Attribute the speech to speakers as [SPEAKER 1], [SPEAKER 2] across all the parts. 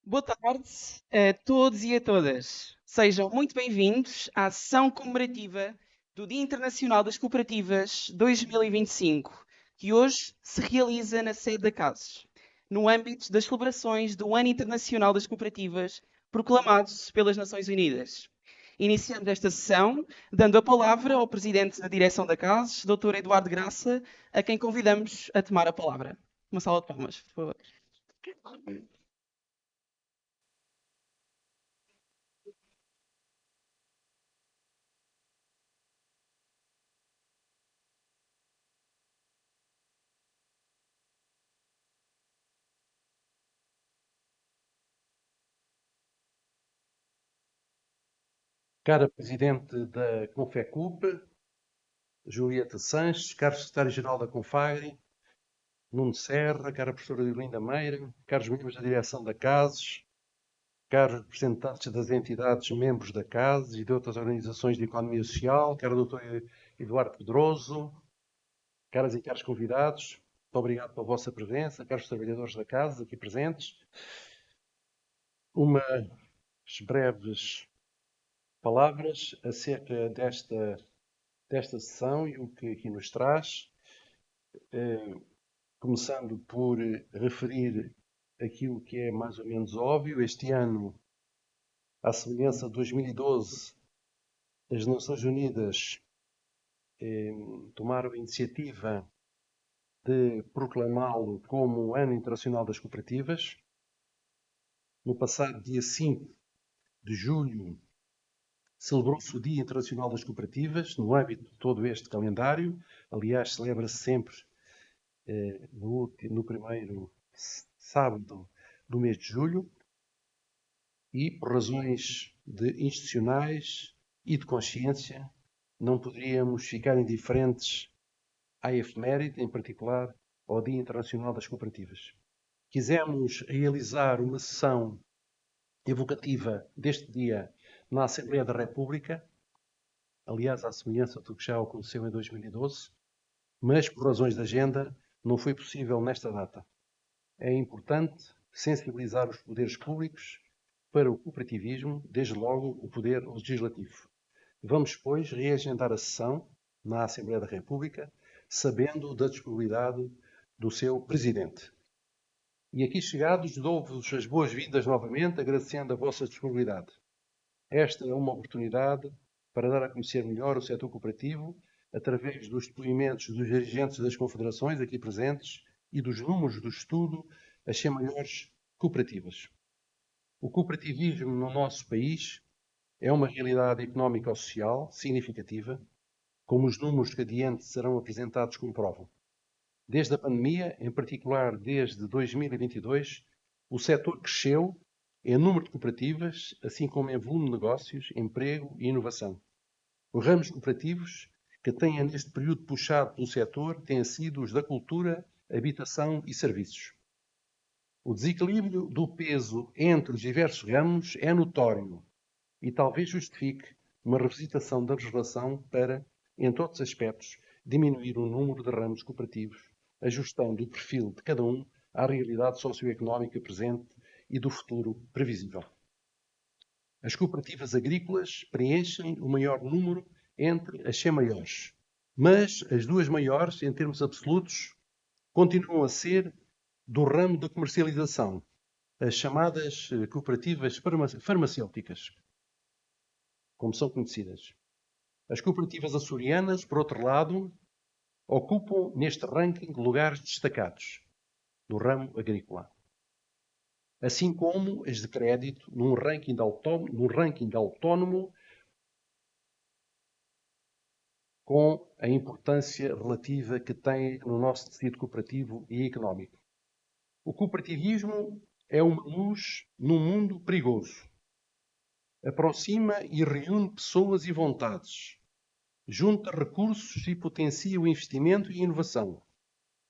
[SPEAKER 1] Boa tarde a todos e a todas. Sejam muito bem-vindos à sessão comemorativa do Dia Internacional das Cooperativas 2025, que hoje se realiza na sede da CASES, no âmbito das celebrações do Ano Internacional das Cooperativas, proclamado pelas Nações Unidas. Iniciamos esta sessão dando a palavra ao Presidente da Direção da CASES, Dr. Eduardo Graça, a quem convidamos a tomar a palavra. Uma salva de palmas, por favor.
[SPEAKER 2] Cara Presidente da Confecup, Julieta Sanches, caro Secretário-Geral da Confagri, Nuno Serra, cara Professora Diolinda Meira, caros membros da direção da CASES, caros representantes das entidades membros da CASES e de outras organizações de economia social, caro Dr. Eduardo Pedroso, caras e caros convidados, muito obrigado pela vossa presença, caros trabalhadores da CASES aqui presentes. Umas breves palavras acerca desta sessão e o que aqui nos traz. Começando por referir aquilo que é mais ou menos óbvio. Este ano, à semelhança de 2012, as Nações Unidas tomaram a iniciativa de proclamá-lo como o Ano Internacional das Cooperativas. No passado dia 5 de julho, celebrou-se o Dia Internacional das Cooperativas, no âmbito de todo este calendário. Aliás, celebra-se sempre no primeiro sábado do mês de julho. E, por razões institucionais e de consciência, não poderíamos ficar indiferentes à efeméride, em particular ao Dia Internacional das Cooperativas. Quisemos realizar uma sessão evocativa deste dia na Assembleia da República, aliás, à semelhança do que já aconteceu em 2012, mas por razões de agenda não foi possível nesta data. É importante sensibilizar os poderes públicos para o cooperativismo, desde logo o Poder Legislativo. Vamos, pois, reagendar a sessão na Assembleia da República, sabendo da disponibilidade do seu Presidente. E aqui chegados, dou-vos as boas-vindas novamente, agradecendo a vossa disponibilidade. Esta é uma oportunidade para dar a conhecer melhor o setor cooperativo, através dos depoimentos dos dirigentes das confederações aqui presentes e dos números do estudo, as 100 maiores cooperativas. O cooperativismo no nosso país é uma realidade económico-social significativa, como os números que adiante serão apresentados comprovam. Desde a pandemia, em particular desde 2022, o setor cresceu em número de cooperativas, assim como em volume de negócios, emprego e inovação. Os ramos cooperativos que têm neste período puxado pelo setor têm sido os da cultura, habitação e serviços. O desequilíbrio do peso entre os diversos ramos é notório e talvez justifique uma revisitação da legislação para, entre outros aspectos, diminuir o número de ramos cooperativos, ajustando o perfil de cada um à realidade socioeconómica presente e do futuro previsível. As cooperativas agrícolas preenchem o maior número entre as 100 maiores, mas as duas maiores, em termos absolutos, continuam a ser do ramo da comercialização, as chamadas cooperativas farmacêuticas, como são conhecidas. As cooperativas açorianas, por outro lado, ocupam neste ranking lugares destacados do ramo agrícola. Assim como as de crédito, num ranking autónomo com a importância relativa que tem no nosso tecido cooperativo e económico. O cooperativismo é uma luz num mundo perigoso. Aproxima e reúne pessoas e vontades. Junta recursos e potencia o investimento e a inovação.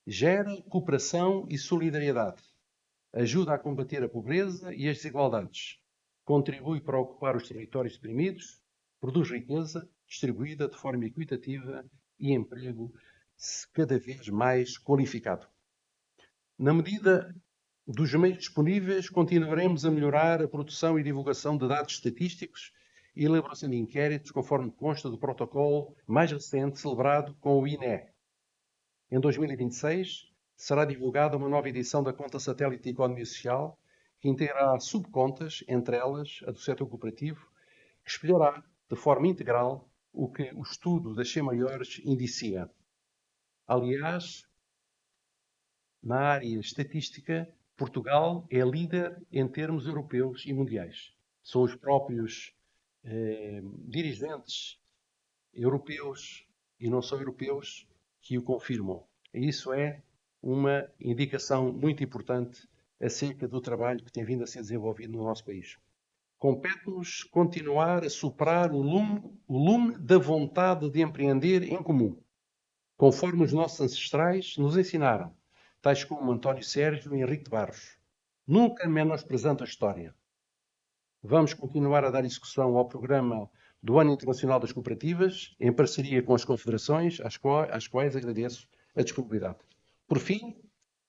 [SPEAKER 2] Gera cooperação e solidariedade. Ajuda a combater a pobreza e as desigualdades. Contribui para ocupar os territórios deprimidos. Produz riqueza distribuída de forma equitativa e emprego cada vez mais qualificado. Na medida Dos meios disponíveis, continuaremos a melhorar a produção e divulgação de dados estatísticos e elaboração de inquéritos, conforme consta do protocolo mais recente celebrado com o INE. Em 2026, será divulgada uma nova edição da Conta Satélite de Economia Social, que integrará subcontas, entre elas a do setor cooperativo, que espelhará de forma integral o que o estudo das C-maiores indicia. Aliás, na área estatística, Portugal é líder em termos europeus e mundiais. São os próprios dirigentes europeus e não só europeus que o confirmam. E isso é uma indicação muito importante acerca do trabalho que tem vindo a ser desenvolvido no nosso país. Compete-nos continuar a superar o lume da vontade de empreender em comum, conforme os nossos ancestrais nos ensinaram, tais como António Sérgio e Henrique de Barros, nunca menosprezando a história. Vamos continuar a dar execução ao programa do Ano Internacional das Cooperativas, em parceria com as confederações, às quais agradeço a disponibilidade. Por fim,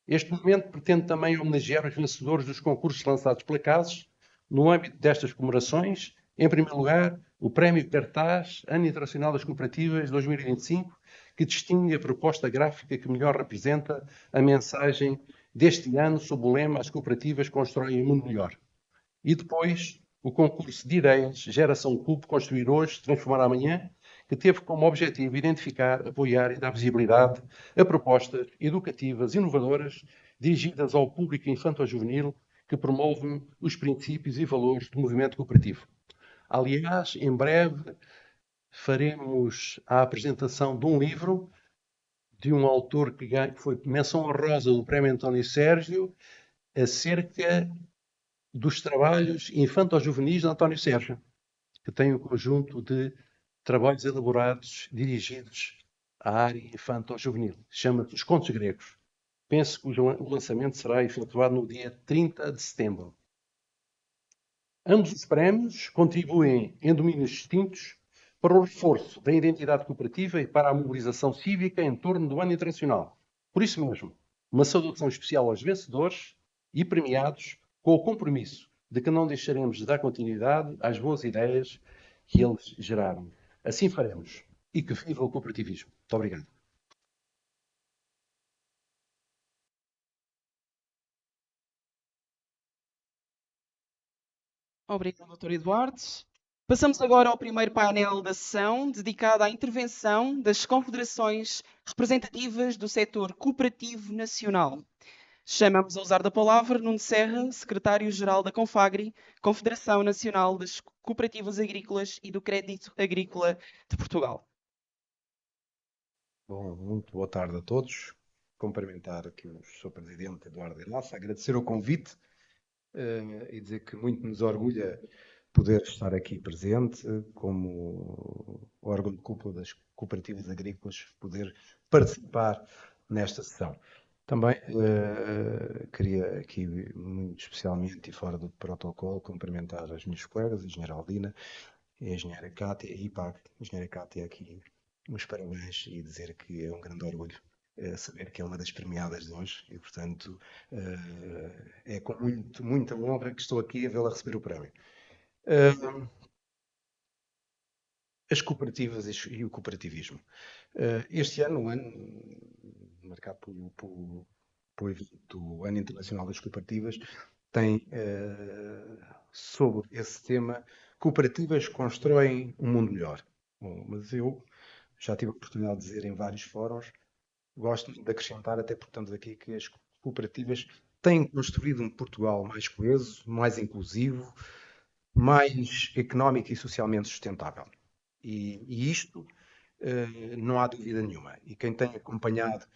[SPEAKER 2] este momento pretende também homenagear os vencedores dos concursos lançados pela CASES no âmbito destas comemorações. Em primeiro lugar, o Prémio Cartaz Ano Internacional das Cooperativas 2025, que distingue a proposta gráfica que melhor representa a mensagem deste ano sob o lema "As cooperativas constroem um mundo melhor". E depois, o concurso de ideias Geração Clube Construir Hoje, Transformar Amanhã, que teve como objetivo identificar, apoiar e dar visibilidade a propostas educativas inovadoras dirigidas ao público infanto-juvenil que promovem os princípios e valores do movimento cooperativo. Aliás, em breve faremos a apresentação de um livro de um autor que foi menção honrosa do Prémio António Sérgio acerca dos trabalhos infanto-juvenis de António Sérgio, que tem um conjunto de trabalhos elaborados dirigidos à área infanto-juvenil. Chama-se Os Contos Gregos. Penso que o lançamento será efetuado no dia 30 de setembro. Ambos os prémios contribuem em domínios distintos para o reforço da identidade cooperativa e para a mobilização cívica em torno do Ano Internacional. Por isso mesmo, uma saudação especial aos vencedores e premiados, com o compromisso de que não deixaremos de dar continuidade às boas ideias que eles geraram. Assim faremos. E que viva o cooperativismo. Muito obrigado.
[SPEAKER 1] Obrigado, Dr. Eduardo. Passamos agora ao primeiro painel da sessão, dedicado à intervenção das confederações representativas do setor cooperativo nacional. Chamamos a usar da palavra Nuno Serra, secretário-geral da Confagri, Confederação Nacional das Cooperativas Agrícolas e do Crédito Agrícola de Portugal.
[SPEAKER 3] Bom, muito boa tarde a todos. Cumprimentar aqui o Sr. Presidente Eduardo Ilaça, agradecer o convite e dizer que muito nos orgulha poder estar aqui presente como órgão de cúpula das cooperativas agrícolas, poder participar nesta sessão. Também queria aqui, muito especialmente e fora do protocolo, cumprimentar as minhas colegas, a engenheira Aldina e a engenheira Cátia, e para a engenheira Cátia aqui uns parabéns e dizer que é um grande orgulho saber que é uma das premiadas de hoje e, portanto, é com muita honra que estou aqui a vê-la receber o prémio. As cooperativas e o cooperativismo. Este ano, um ano marcado pelo evento do Ano Internacional das Cooperativas, tem sobre esse tema: cooperativas constroem um mundo melhor. Bom, mas eu já tive a oportunidade de dizer em vários fóruns, gosto de acrescentar, até porque estamos aqui, que as cooperativas têm construído um Portugal mais coeso, mais inclusivo, mais económico e socialmente sustentável. E isto não há dúvida nenhuma. E quem tem acompanhado,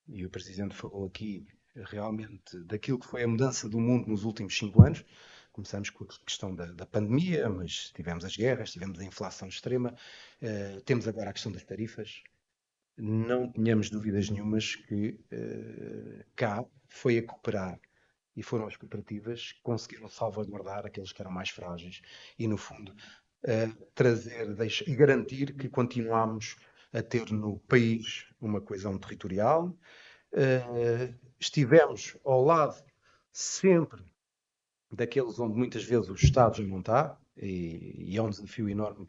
[SPEAKER 3] e o Presidente falou aqui realmente daquilo que foi a mudança do mundo nos últimos 5 anos, começamos com a questão da pandemia, mas tivemos as guerras, tivemos a inflação extrema, temos agora a questão das tarifas. Não tenhamos dúvidas nenhumas que cá foi a cooperar e foram as cooperativas que conseguiram salvaguardar aqueles que eram mais frágeis e, no fundo, trazer e garantir que continuamos a ter no país uma coesão territorial. Estivemos ao lado sempre daqueles onde muitas vezes o Estado já não está, e é um desafio enorme,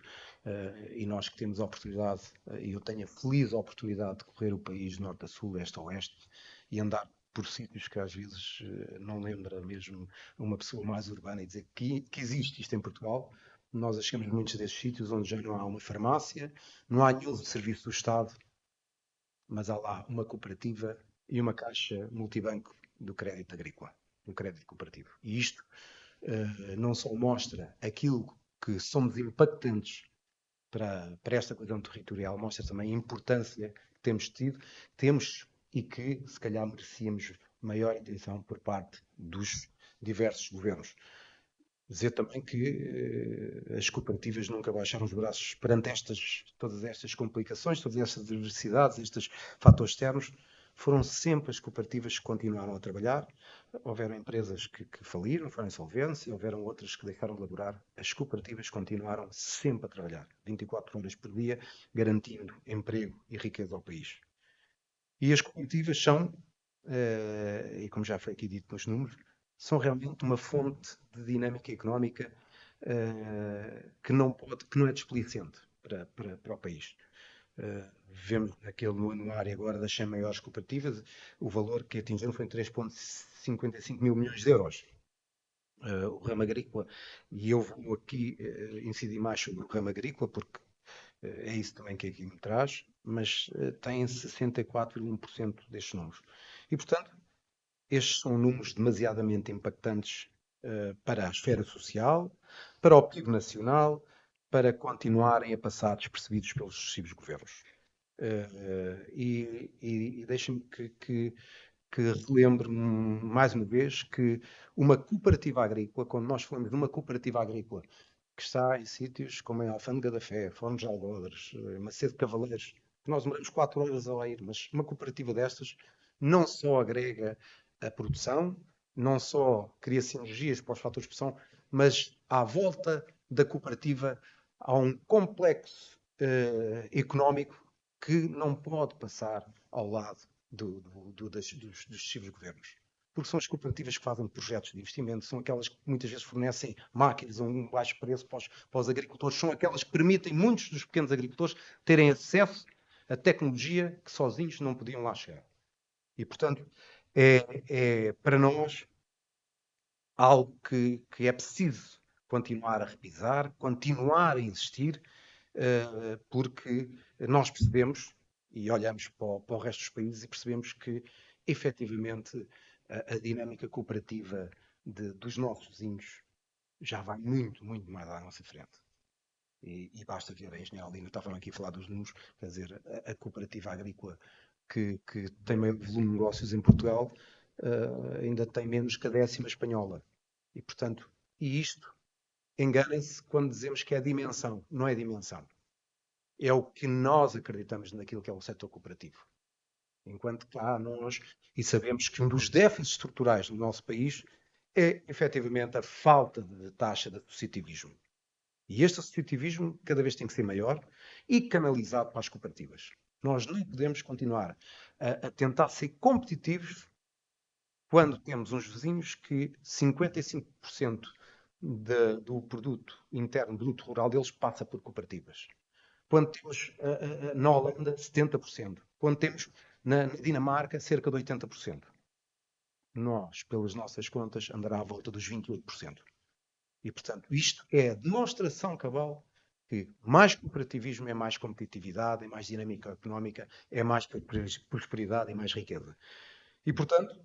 [SPEAKER 3] e nós que temos a oportunidade, e eu tenho a feliz oportunidade de correr o país de norte a sul, este a oeste, e andar por sítios que às vezes não lembra mesmo uma pessoa mais urbana e dizer que existe isto em Portugal. Nós achamos muitos desses sítios onde já não há uma farmácia, não há nenhum serviço do Estado, mas há lá uma cooperativa e uma caixa multibanco do crédito agrícola, do crédito cooperativo. E isto não só mostra aquilo que somos impactantes para esta coesão territorial, mostra também a importância que temos tido, temos e que se calhar merecíamos maior atenção por parte dos diversos governos. Dizer também que as cooperativas nunca baixaram os braços perante todas estas complicações, todas estas adversidades, estes fatores externos. Foram sempre as cooperativas que continuaram a trabalhar. Houveram empresas que faliram, foram insolventes, e houveram outras que deixaram de laborar. As cooperativas continuaram sempre a trabalhar, 24 horas por dia, garantindo emprego e riqueza ao país. E as cooperativas são, e como já foi aqui dito nos números, são realmente uma fonte de dinâmica económica que não é desplicente para o país. Vemos no anuário agora das 100 maiores cooperativas, o valor que atingiram foi 3,55 mil milhões de euros. O ramo agrícola, e eu vou aqui incidir mais sobre o ramo agrícola, porque é isso também que aqui me traz, mas tem 64,1% destes números. E, portanto, estes são números demasiadamente impactantes para a esfera social, para o PIB nacional, para continuarem a passar despercebidos pelos sucessivos governos. E deixem-me que relembre mais uma vez que uma cooperativa agrícola, quando nós falamos de uma cooperativa agrícola que está em sítios como a Alfândega da Fé, Fones de Algodres, Macedo de Cavaleiros, que nós demoramos 4 horas a ir, mas uma cooperativa destas não só agrega a produção, não só cria sinergias para os fatores de produção, mas à volta da cooperativa há um complexo económico que não pode passar ao lado dos sucessivos governos. Porque são as cooperativas que fazem projetos de investimento, são aquelas que muitas vezes fornecem máquinas a um baixo preço para os agricultores, são aquelas que permitem muitos dos pequenos agricultores terem acesso a tecnologia que sozinhos não podiam lá chegar. E, portanto, é para nós algo que é preciso continuar a repisar, continuar a insistir, porque nós percebemos, e olhamos para o resto dos países e percebemos que, efetivamente, a dinâmica cooperativa dos nossos vizinhos já vai muito, muito mais à nossa frente. E basta ver a engenharia Alina, estavam aqui a falar dos números, quer dizer, a cooperativa agrícola que tem maior volume de negócios em Portugal ainda tem menos que a 10ª espanhola. E, portanto, isto, enganem-se quando dizemos que é dimensão. Não é dimensão. É o que nós acreditamos naquilo que é o setor cooperativo. Enquanto que há nós, e sabemos que um dos déficits estruturais do nosso país é, efetivamente, a falta de taxa de associativismo. E este associativismo cada vez tem que ser maior e canalizado para as cooperativas. Nós não podemos continuar a tentar ser competitivos quando temos uns vizinhos que 55% do produto interno bruto rural deles passa por cooperativas. Quando temos na Holanda 70%. Quando temos na Dinamarca cerca de 80%. Nós, pelas nossas contas, andará à volta dos 28%. E, portanto, isto é a demonstração cabal que mais cooperativismo é mais competitividade, é mais dinâmica económica, é mais prosperidade e mais riqueza. E, portanto,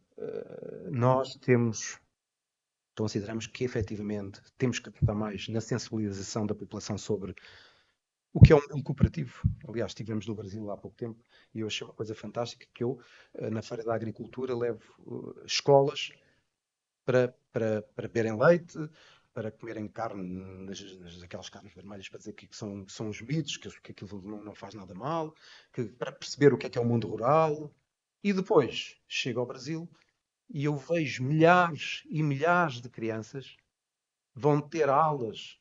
[SPEAKER 3] nós consideramos que, efetivamente, temos que apostar mais na sensibilização da população sobre o que é um modelo cooperativo. Aliás, estivemos no Brasil há pouco tempo e eu achei uma coisa fantástica que eu, na Feira da Agricultura, levo escolas para beberem leite, para comerem carne, aquelas carnes vermelhas, para dizer que são os mitos, que aquilo não faz nada mal, para perceber o que é o mundo rural. E depois chego ao Brasil e eu vejo milhares e milhares de crianças vão ter aulas,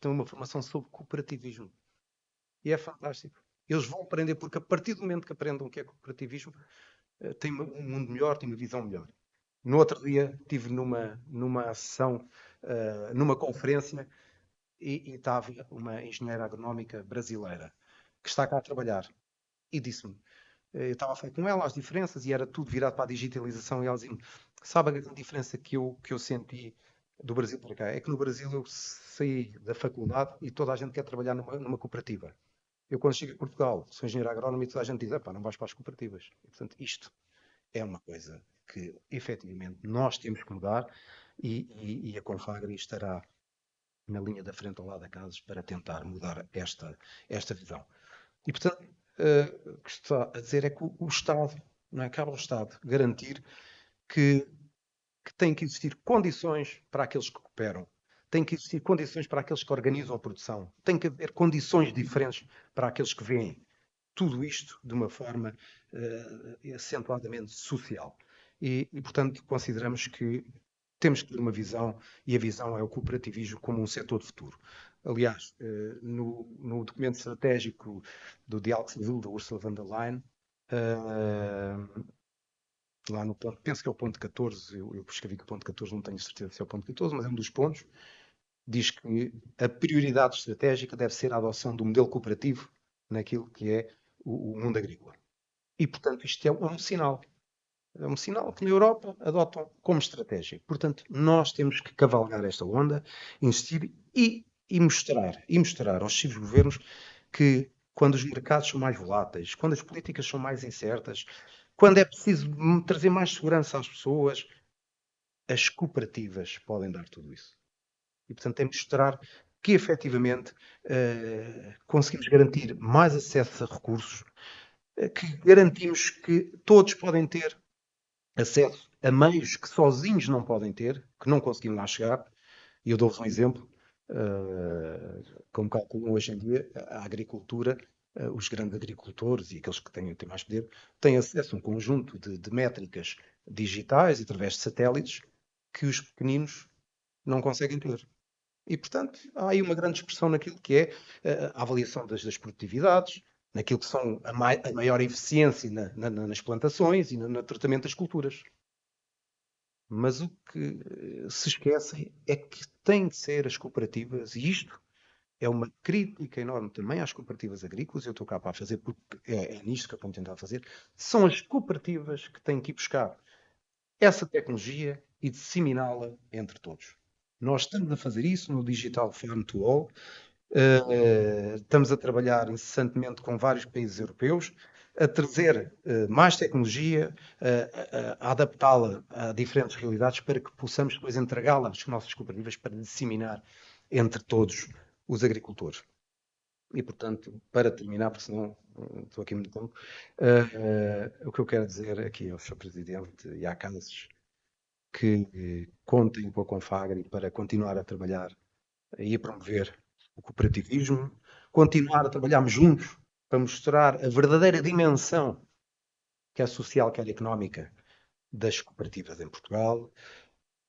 [SPEAKER 3] têm uma formação sobre cooperativismo. E é fantástico. Eles vão aprender, porque a partir do momento que aprendam o que é cooperativismo, têm um mundo melhor, têm uma visão melhor. No outro dia estive numa ação, numa conferência, e estava uma engenheira agronómica brasileira que está cá a trabalhar e disse-me, eu estava a falar com ela as diferenças e era tudo virado para a digitalização e ela dizia-me, sabe a diferença que eu senti do Brasil para cá? É que no Brasil eu saí da faculdade e toda a gente quer trabalhar numa cooperativa. Eu quando chego a Portugal, sou engenheiro agrónomo e toda a gente diz, pá, não vais para as cooperativas. E, portanto, isto é uma coisa que efetivamente nós temos que mudar e a Confagri estará na linha da frente ao lado da casa para tentar mudar esta visão. E, portanto, o que está a dizer é que o Estado, não é? Cabe ao Estado garantir que tem que existir condições para aqueles que cooperam, tem que existir condições para aqueles que organizam a produção, tem que haver condições diferentes para aqueles que veem tudo isto de uma forma acentuadamente social. Portanto, consideramos que temos que ter uma visão, e a visão é o cooperativismo como um setor de futuro. Aliás, no documento estratégico do Diálogo Civil da Ursula von der Leyen, lá no ponto, penso que é o ponto 14, eu escrevi que o ponto 14, não tenho certeza se é o ponto 14, mas é um dos pontos, diz que a prioridade estratégica deve ser a adoção do modelo cooperativo naquilo que é o mundo agrícola. E, portanto, isto é um sinal. É um sinal que na Europa adotam como estratégia. Portanto, nós temos que cavalgar esta onda, insistir e mostrar aos sucessivos governos que quando os mercados são mais voláteis, quando as políticas são mais incertas, quando é preciso trazer mais segurança às pessoas, as cooperativas podem dar tudo isso. E, portanto, é mostrar que efetivamente conseguimos garantir mais acesso a recursos, que garantimos que todos podem ter acesso a meios que sozinhos não podem ter, que não conseguimos lá chegar. E eu dou-vos um exemplo. Como calculam hoje em dia, a agricultura, os grandes agricultores e aqueles que têm mais poder, têm acesso a um conjunto de métricas digitais, através de satélites, que os pequeninos não conseguem ter. E, portanto, há aí uma grande expressão naquilo que é a avaliação das produtividades, naquilo que são a maior eficiência nas plantações e no tratamento das culturas. Mas o que se esquecem é que têm de ser as cooperativas, e isto é uma crítica enorme também às cooperativas agrícolas, eu estou cá para fazer porque é nisto que eu estou a tentar fazer, são as cooperativas que têm que ir buscar essa tecnologia e disseminá-la entre todos. Nós estamos a fazer isso no Digital Farm to All, estamos a trabalhar incessantemente com vários países europeus, a trazer mais tecnologia, a adaptá-la a diferentes realidades para que possamos depois entregá-la às nossas cooperativas para disseminar entre todos os agricultores. E, portanto, para terminar, porque senão estou aqui muito tempo, o que eu quero dizer aqui ao Sr. Presidente e à Câmara que contem com a Confagri para continuar a trabalhar e a promover o cooperativismo, continuar a trabalharmos juntos para mostrar a verdadeira dimensão, quer social, quer económica, das cooperativas em Portugal,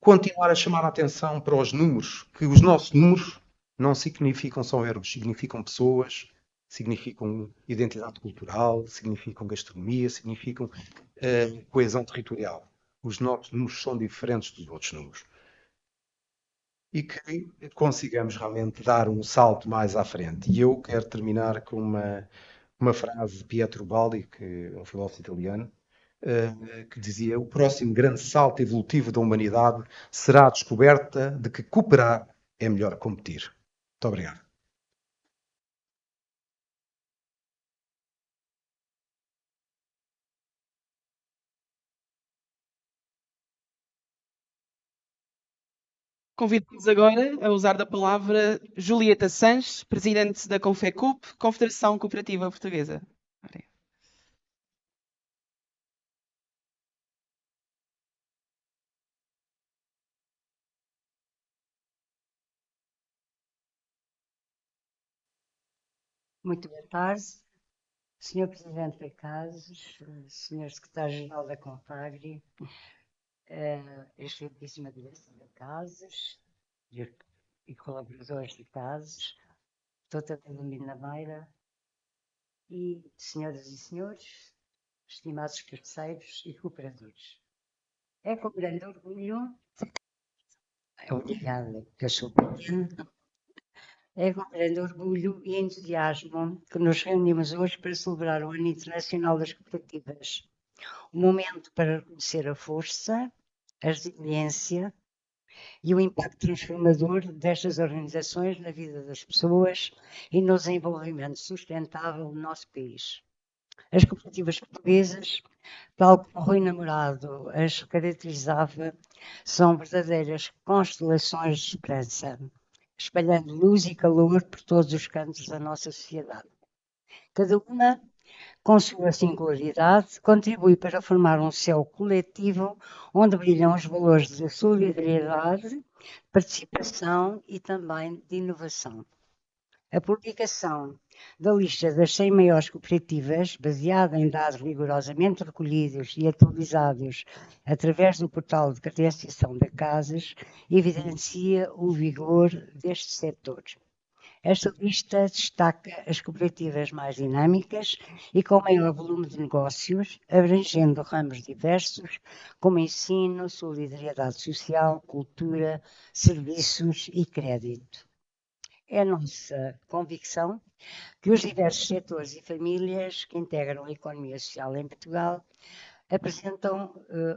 [SPEAKER 3] continuar a chamar a atenção para os números, que os nossos números não significam só euros, significam pessoas, significam identidade cultural, significam gastronomia, significam coesão territorial. Os nossos números são diferentes dos outros números. E que consigamos realmente dar um salto mais à frente. E eu quero terminar com uma frase de Pietro Baldi, que é um filósofo italiano, que dizia: o próximo grande salto evolutivo da humanidade será a descoberta de que cooperar é melhor que competir. Muito obrigado.
[SPEAKER 1] Convido-vos agora a usar da palavra Julieta Sanches, presidente da Confecoop, Confederação Cooperativa Portuguesa.
[SPEAKER 4] Muito boa tarde, Sr. Presidente da CASES, Sr. Secretário-Geral da Confagri, excelentíssima direção da CASES e colaboradores de CASES, doutora Helena Meira e senhoras e senhores, estimados parceiros e cooperadores. É com grande orgulho, obrigada, que eu sou pequena, é com grande orgulho e entusiasmo que nos reunimos hoje para celebrar o Ano Internacional das Cooperativas. Um momento para reconhecer a força, a resiliência e o impacto transformador destas organizações na vida das pessoas e no desenvolvimento sustentável do nosso país. As cooperativas portuguesas, tal como Rui Namorado as caracterizava, são verdadeiras constelações de esperança, espalhando luz e calor por todos os cantos da nossa sociedade. Cada uma, com sua singularidade, contribui para formar um céu coletivo onde brilham os valores de solidariedade, participação e também de inovação. A publicação da lista das 100 maiores cooperativas, baseada em dados rigorosamente recolhidos e atualizados através do portal de credenciação da CASES, evidencia o vigor deste setor. Esta lista destaca as cooperativas mais dinâmicas e com maior volume de negócios, abrangendo ramos diversos, como ensino, solidariedade social, cultura, serviços e crédito. É nossa convicção que os diversos setores e famílias que integram a economia social em Portugal apresentam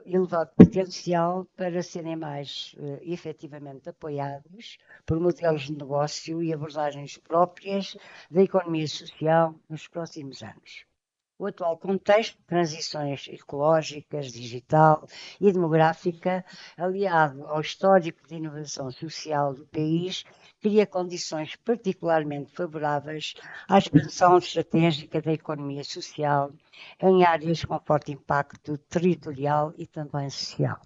[SPEAKER 4] elevado potencial para serem mais efetivamente apoiados por modelos de negócio e abordagens próprias da economia social nos próximos anos. O atual contexto de transições ecológicas, digital e demográfica, aliado ao histórico de inovação social do país, cria condições particularmente favoráveis à expansão estratégica da economia social em áreas com forte impacto territorial e também social.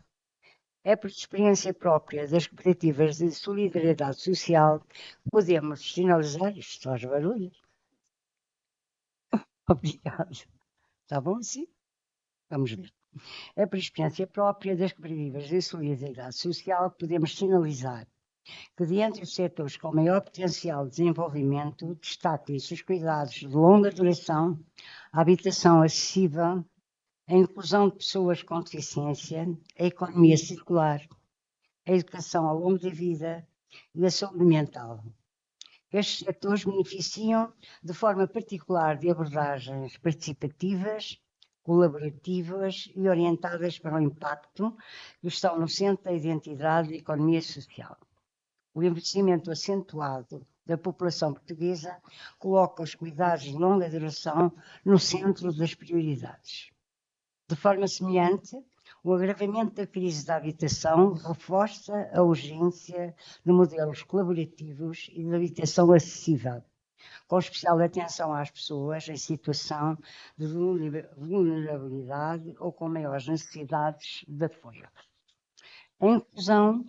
[SPEAKER 4] É por experiência própria das cooperativas de solidariedade social que podemos sinalizar, isto faz barulho. Obrigado. Está bom, sim? Vamos ver. É por experiência própria das cooperativas de solidariedade social que podemos sinalizar que, dentre os setores com maior potencial de desenvolvimento, destacam-se os cuidados de longa duração, a habitação acessível, a inclusão de pessoas com deficiência, a economia circular, a educação ao longo da vida e a saúde mental. Estes setores beneficiam de forma particular de abordagens participativas, colaborativas e orientadas para o impacto que estão no centro da identidade da economia social. O envelhecimento acentuado da população portuguesa coloca os cuidados de longa duração no centro das prioridades. De forma semelhante, o agravamento da crise da habitação reforça a urgência de modelos colaborativos e de habitação acessível, com especial atenção às pessoas em situação de vulnerabilidade ou com maiores necessidades de apoio. A inclusão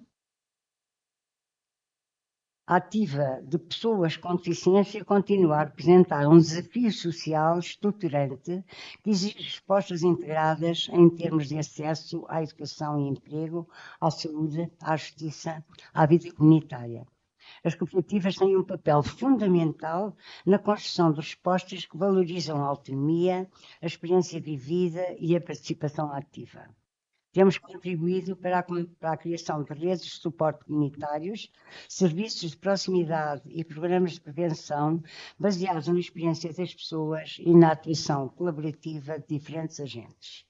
[SPEAKER 4] ativa de pessoas com deficiência continua a representar um desafio social estruturante que exige respostas integradas em termos de acesso à educação e emprego, à saúde, à justiça, à vida comunitária. As cooperativas têm um papel fundamental na construção de respostas que valorizam a autonomia, a experiência vivida e a participação ativa. Temos contribuído para a criação de redes de suporte comunitários, serviços de proximidade e programas de prevenção baseados na experiência das pessoas e na atuação colaborativa de diferentes agentes.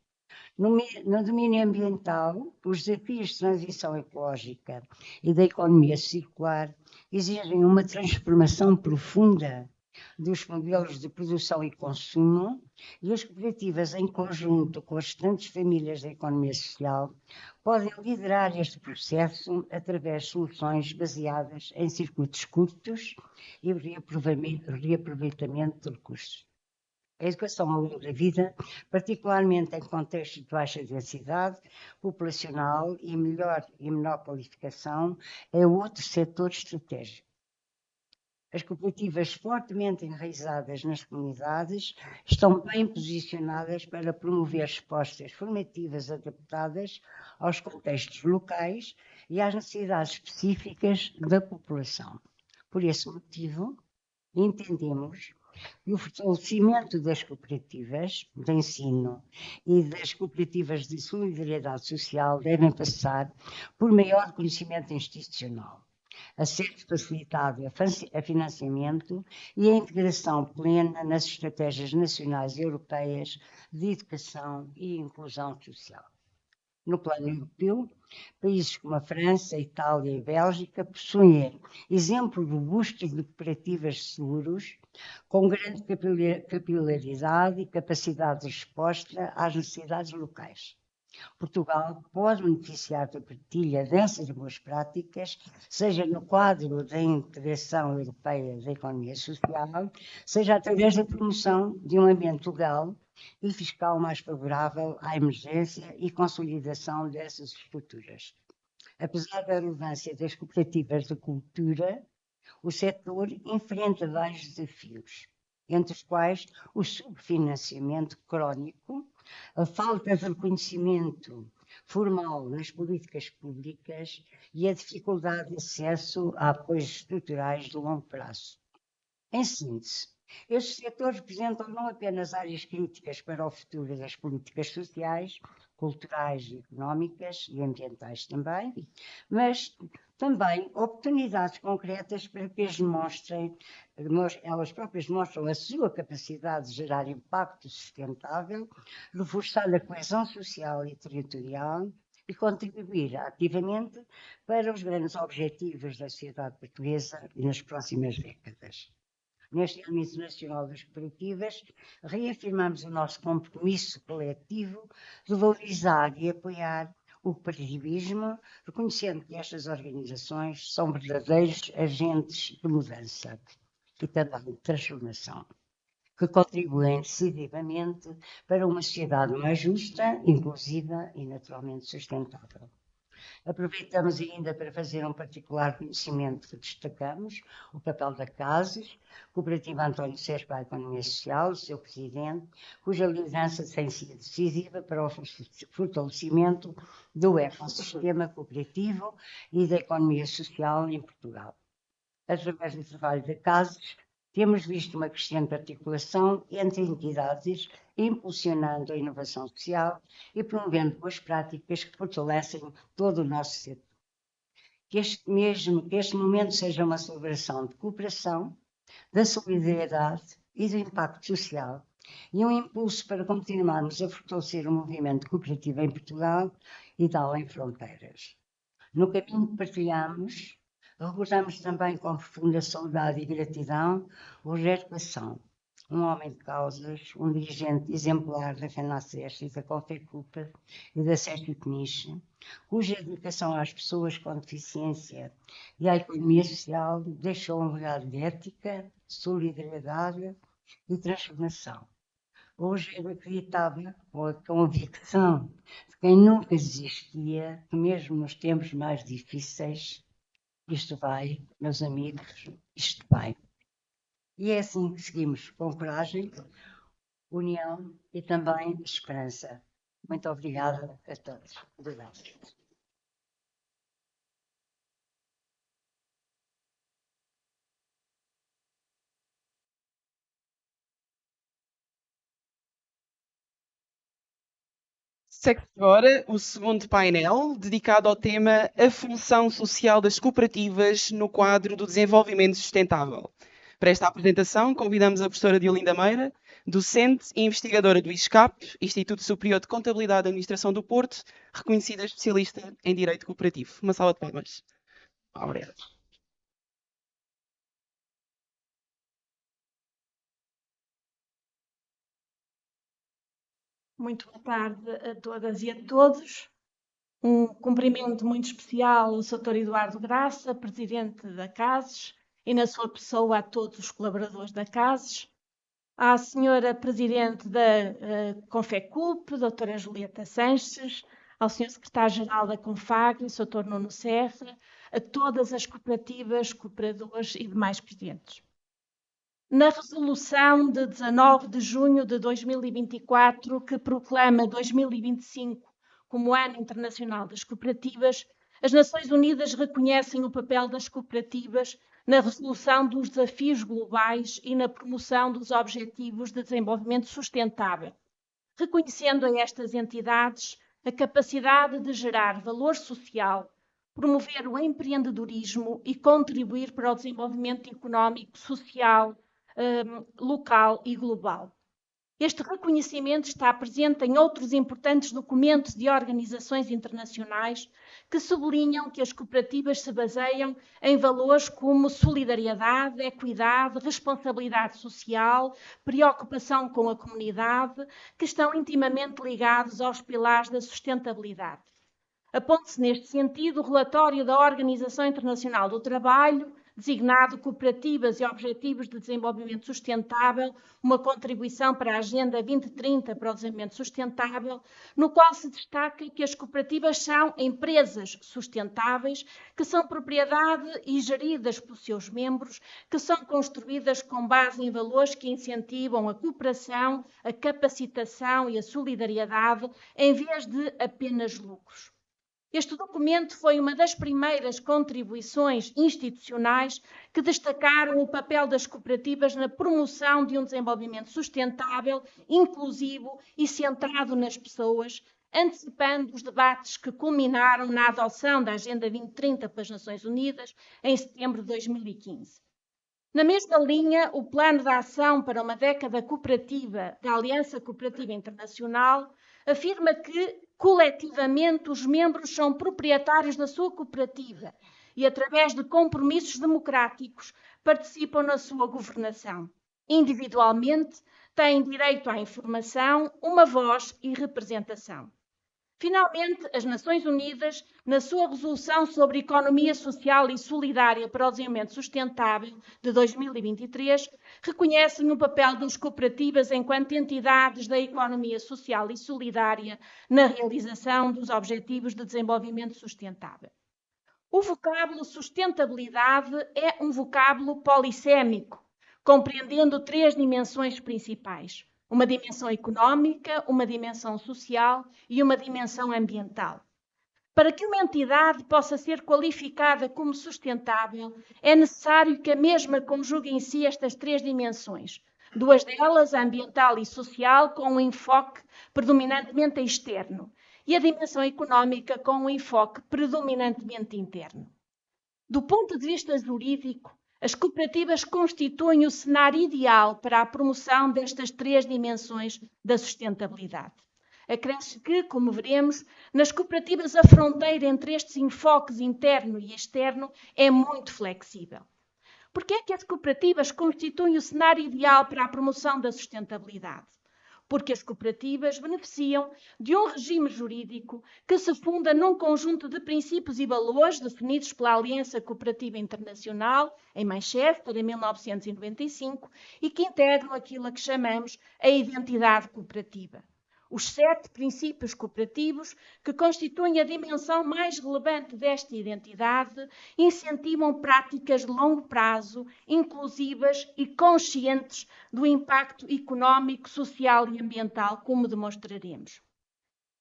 [SPEAKER 4] No domínio ambiental, os desafios de transição ecológica e da economia circular exigem uma transformação profunda dos modelos de produção e consumo, e as cooperativas, em conjunto com as restantes famílias da economia social, podem liderar este processo através de soluções baseadas em circuitos curtos e reaproveitamento de recursos. A educação ao longo da vida, particularmente em contextos de baixa densidade populacional e menor qualificação, é outro setor estratégico. As cooperativas fortemente enraizadas nas comunidades estão bem posicionadas para promover respostas formativas adaptadas aos contextos locais e às necessidades específicas da população. Por esse motivo, Entendemos que o fortalecimento das cooperativas de ensino e das cooperativas de solidariedade social devem passar por maior conhecimento institucional, a ser facilitado a financiamento e a integração plena nas estratégias nacionais e europeias de educação e inclusão social. No plano europeu, países como a França, a Itália e a Bélgica possuem exemplos robustos de cooperativas de seguros com grande capilaridade e capacidade de resposta às necessidades locais. Portugal pode beneficiar da partilha dessas boas práticas, seja no quadro da integração europeia da economia social, seja através da promoção de um ambiente legal e fiscal mais favorável à emergência e consolidação dessas estruturas. Apesar da relevância das cooperativas de cultura, o setor enfrenta vários desafios, entre os quais o subfinanciamento crónico, a falta de reconhecimento formal nas políticas públicas e a dificuldade de acesso a apoios estruturais de longo prazo. Em síntese, estes setores representam não apenas áreas críticas para o futuro das políticas sociais, culturais, económicas e ambientais também, mas também oportunidades concretas para que elas próprias demonstram a sua capacidade de gerar impacto sustentável, reforçar a coesão social e territorial e contribuir ativamente para os grandes objetivos da sociedade portuguesa nas próximas décadas. Neste Ano Internacional das Cooperativas, reafirmamos o nosso compromisso coletivo de valorizar e apoiar o cooperativismo, reconhecendo que estas organizações são verdadeiros agentes de mudança e também de transformação, que contribuem decisivamente para uma sociedade mais justa, inclusiva e naturalmente sustentável. Aproveitamos ainda para fazer um particular conhecimento que destacamos, o papel da CASES, Cooperativa António Sérgio para a Economia Social, o seu presidente, cuja liderança tem sido decisiva para o fortalecimento do ecossistema cooperativo e da economia social em Portugal. Através do trabalho da CASES, temos visto uma crescente articulação entre entidades, impulsionando a inovação social e promovendo boas práticas que fortalecem todo o nosso setor. Que este momento seja uma celebração de cooperação, da solidariedade e do impacto social e um impulso para continuarmos a fortalecer o movimento cooperativo em Portugal e de além fronteiras. No caminho que partilhamos, recordamos também com profunda saudade e gratidão o Rogério Passão, um homem de causas, um dirigente exemplar da FENACES e da Confeculpa e da Sérgio Peniche, cuja dedicação às pessoas com deficiência e à economia social deixou um legado de ética, solidariedade e transformação. Hoje eu acreditava, com a convicção de quem nunca desistia, que mesmo nos tempos mais difíceis, isto vai, meus amigos, isto vai. E é assim que seguimos, com coragem, união e também esperança. Muito obrigada a todos. Obrigada.
[SPEAKER 1] Segue agora o segundo painel, dedicado ao tema A função social das cooperativas no quadro do desenvolvimento sustentável. Para esta apresentação, convidamos a professora Diolinda Meira, docente e investigadora do ISCAP, Instituto Superior de Contabilidade e Administração do Porto, reconhecida especialista em Direito Cooperativo. Uma salva de palmas. Obrigado.
[SPEAKER 5] Muito boa tarde a todas e a todos. Um cumprimento muito especial ao Sr. Eduardo Graça, Presidente da CASES, e na sua pessoa a todos os colaboradores da CASES, à Sra. Presidente da Confeculp, Dra. Julieta Sanches, ao Sr. Secretário-Geral da Confagre, Sr. Nuno Serra, a todas as cooperativas, cooperadores e demais presentes. Na resolução de 19 de junho de 2024, que proclama 2025 como Ano Internacional das Cooperativas, as Nações Unidas reconhecem o papel das cooperativas na resolução dos desafios globais e na promoção dos objetivos de desenvolvimento sustentável, reconhecendo a estas entidades a capacidade de gerar valor social, promover o empreendedorismo e contribuir para o desenvolvimento económico, social, local e global. Este reconhecimento está presente em outros importantes documentos de organizações internacionais que sublinham que as cooperativas se baseiam em valores como solidariedade, equidade, responsabilidade social, preocupação com a comunidade, que estão intimamente ligados aos pilares da sustentabilidade. Aponte-se neste sentido o relatório da Organização Internacional do Trabalho, designado Cooperativas e Objetivos de Desenvolvimento Sustentável, uma contribuição para a Agenda 2030 para o Desenvolvimento Sustentável, no qual se destaca que as cooperativas são empresas sustentáveis, que são propriedade e geridas pelos seus membros, que são construídas com base em valores que incentivam a cooperação, a capacitação e a solidariedade, em vez de apenas lucros. Este documento foi uma das primeiras contribuições institucionais que destacaram o papel das cooperativas na promoção de um desenvolvimento sustentável, inclusivo e centrado nas pessoas, antecipando os debates que culminaram na adoção da Agenda 2030 pelas Nações Unidas em setembro de 2015. Na mesma linha, o Plano de Ação para uma Década Cooperativa da Aliança Cooperativa Internacional afirma que, coletivamente, os membros são proprietários da sua cooperativa e, através de compromissos democráticos, participam na sua governação. Individualmente, têm direito à informação, uma voz e representação. Finalmente, as Nações Unidas, na sua resolução sobre economia social e solidária para o desenvolvimento sustentável de 2023, reconhecem o papel das cooperativas enquanto entidades da economia social e solidária na realização dos Objetivos de Desenvolvimento Sustentável. O vocábulo sustentabilidade é um vocábulo polissémico, compreendendo 3 dimensões principais: uma dimensão económica, uma dimensão social e uma dimensão ambiental. Para que uma entidade possa ser qualificada como sustentável, é necessário que a mesma conjugue em si estas 3 dimensões. 2 delas, a ambiental e social, com um enfoque predominantemente externo, e a dimensão económica com um enfoque predominantemente interno. Do ponto de vista jurídico, as cooperativas constituem o cenário ideal para a promoção destas 3 dimensões da sustentabilidade. Acresce que, como veremos, nas cooperativas a fronteira entre estes enfoques interno e externo é muito flexível. Por que é que as cooperativas constituem o cenário ideal para a promoção da sustentabilidade? Porque as cooperativas beneficiam de um regime jurídico que se funda num conjunto de princípios e valores definidos pela Aliança Cooperativa Internacional, em Manchester, em 1995, e que integram aquilo a que chamamos a identidade cooperativa. Os 7 princípios cooperativos, que constituem a dimensão mais relevante desta identidade, incentivam práticas de longo prazo, inclusivas e conscientes do impacto económico, social e ambiental, como demonstraremos.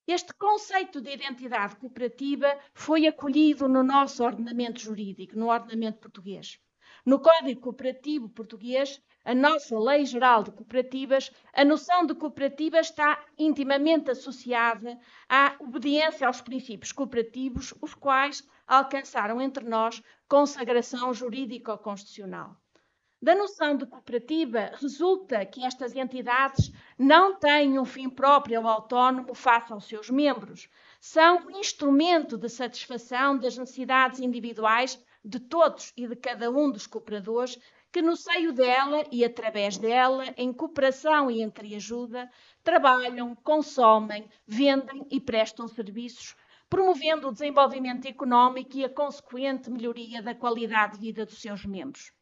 [SPEAKER 5] Este conceito de identidade cooperativa foi acolhido no nosso ordenamento jurídico, no ordenamento português. No Código Cooperativo Português, a nossa Lei Geral de Cooperativas, a noção de cooperativa está intimamente associada à obediência aos princípios cooperativos, os quais alcançaram entre nós consagração jurídico-constitucional. Da noção de cooperativa resulta que estas entidades não têm um fim próprio ou autónomo face aos seus membros. São um instrumento de satisfação das necessidades individuais de todos e de cada um dos cooperadores, que no seio dela e através dela, em cooperação e entreajuda, trabalham, consomem, vendem e prestam serviços, promovendo o desenvolvimento económico e a consequente melhoria da qualidade de vida dos seus membros.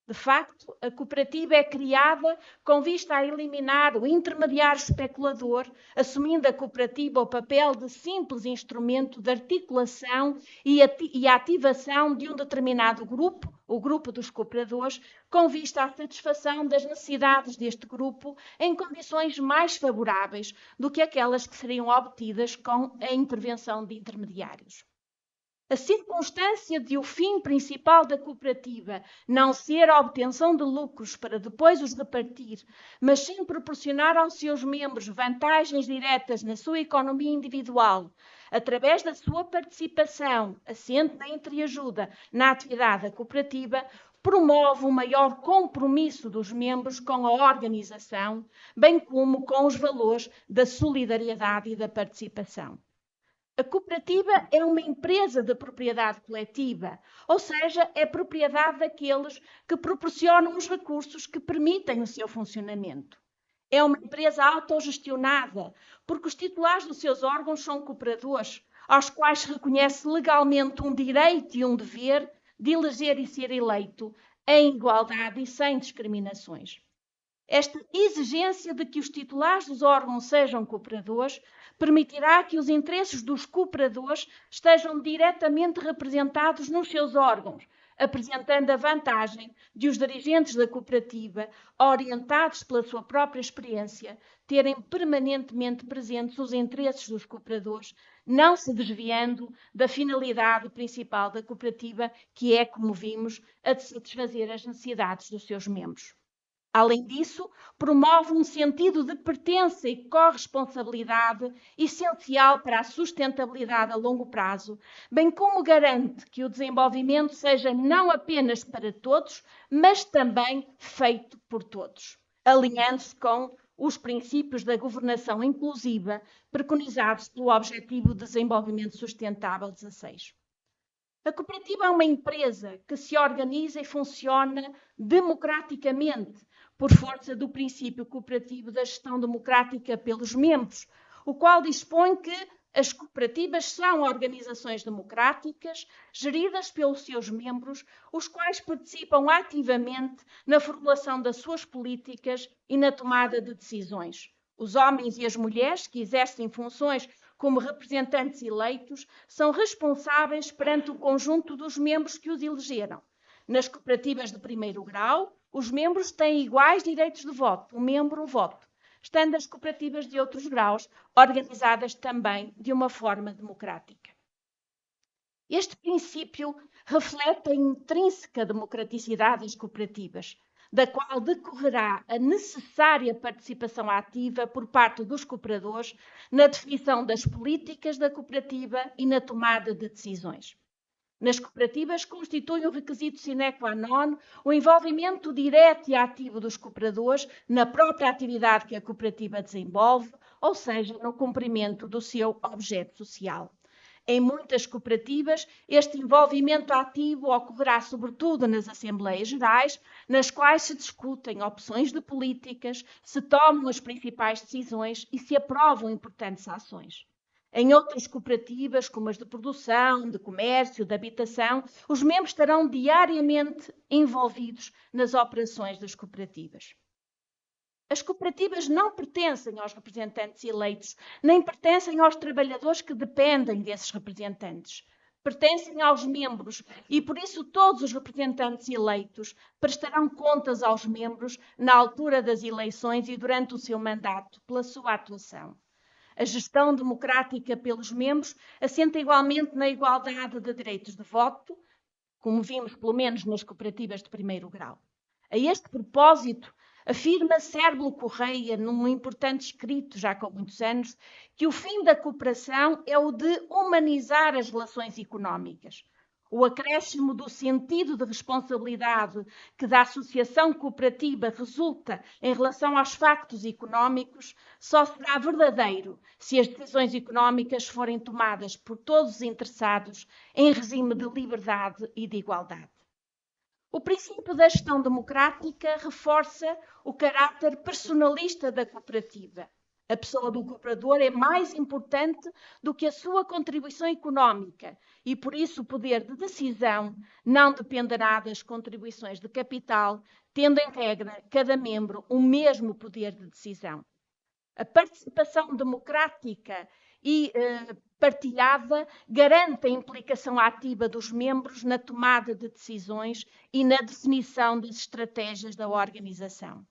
[SPEAKER 5] De facto, a cooperativa é criada com vista a eliminar o intermediário especulador, assumindo a cooperativa o papel de simples instrumento de articulação e ativação de um determinado grupo, o grupo dos cooperadores, com vista à satisfação das necessidades deste grupo em condições mais favoráveis do que aquelas que seriam obtidas com a intervenção de intermediários. A circunstância de o fim principal da cooperativa não ser a obtenção de lucros para depois os repartir, mas sim proporcionar aos seus membros vantagens diretas na sua economia individual, através da sua participação, assente na entreajuda na atividade da cooperativa, promove um maior compromisso dos membros com a organização, bem como com os valores da solidariedade e da participação. A cooperativa é uma empresa de propriedade coletiva, ou seja, é propriedade daqueles que proporcionam os recursos que permitem o seu funcionamento. É uma empresa autogestionada, porque os titulares dos seus órgãos são cooperadores, aos quais se reconhece legalmente um direito e um dever de eleger e ser eleito em igualdade e sem discriminações. Esta exigência de que os titulares dos órgãos sejam cooperadores permitirá que os interesses dos cooperadores estejam diretamente representados nos seus órgãos, apresentando a vantagem de os dirigentes da cooperativa, orientados pela sua própria experiência, terem permanentemente presentes os interesses dos cooperadores, não se desviando da finalidade principal da cooperativa, que é, como vimos, a de satisfazer as necessidades dos seus membros. Além disso, promove um sentido de pertença e corresponsabilidade essencial para a sustentabilidade a longo prazo, bem como garante que o desenvolvimento seja não apenas para todos, mas também feito por todos, alinhando-se com os princípios da governação inclusiva preconizados pelo Objetivo de Desenvolvimento Sustentável 16. A cooperativa é uma empresa que se organiza e funciona democraticamente, por força do princípio cooperativo da gestão democrática pelos membros, o qual dispõe que as cooperativas são organizações democráticas geridas pelos seus membros, os quais participam ativamente na formulação das suas políticas e na tomada de decisões. Os homens e as mulheres que exercem funções como representantes eleitos são responsáveis perante o conjunto dos membros que os elegeram. Nas cooperativas de primeiro grau, os membros têm iguais direitos de voto, um membro, um voto, estando as cooperativas de outros graus organizadas também de uma forma democrática. Este princípio reflete a intrínseca democraticidade das cooperativas, da qual decorrerá a necessária participação ativa por parte dos cooperadores na definição das políticas da cooperativa e na tomada de decisões. Nas cooperativas constitui um requisito sine qua non o envolvimento direto e ativo dos cooperadores na própria atividade que a cooperativa desenvolve, ou seja, no cumprimento do seu objeto social. Em muitas cooperativas, este envolvimento ativo ocorrerá sobretudo nas Assembleias Gerais, nas quais se discutem opções de políticas, se tomam as principais decisões e se aprovam importantes ações. Em outras cooperativas, como as de produção, de comércio, de habitação, os membros estarão diariamente envolvidos nas operações das cooperativas. As cooperativas não pertencem aos representantes eleitos, nem pertencem aos trabalhadores que dependem desses representantes. Pertencem aos membros e, por isso, todos os representantes eleitos prestarão contas aos membros na altura das eleições e durante o seu mandato, pela sua atuação. A gestão democrática pelos membros assenta igualmente na igualdade de direitos de voto, como vimos pelo menos nas cooperativas de primeiro grau. A este propósito, afirma Cérbolo Correia, num importante escrito já com muitos anos, que o fim da cooperação é o de humanizar as relações económicas. O acréscimo do sentido de responsabilidade que da associação cooperativa resulta em relação aos factos económicos só será verdadeiro se as decisões económicas forem tomadas por todos os interessados em regime de liberdade e de igualdade. O princípio da gestão democrática reforça o caráter personalista da cooperativa. A pessoa do cooperador é mais importante do que a sua contribuição económica e, por isso, o poder de decisão não dependerá das contribuições de capital, tendo em regra cada membro o mesmo poder de decisão. A participação democrática e partilhada garante a implicação ativa dos membros na tomada de decisões e na definição das estratégias da organização.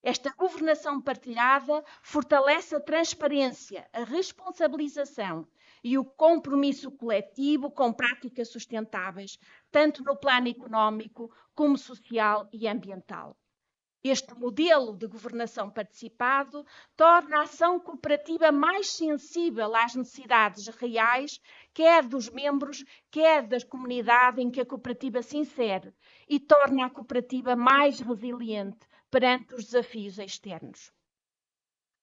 [SPEAKER 5] Esta governação partilhada fortalece a transparência, a responsabilização e o compromisso coletivo com práticas sustentáveis, tanto no plano económico como social e ambiental. Este modelo de governação participado torna a ação cooperativa mais sensível às necessidades reais, quer dos membros, quer da comunidade em que a cooperativa se insere, e torna a cooperativa mais resiliente perante os desafios externos.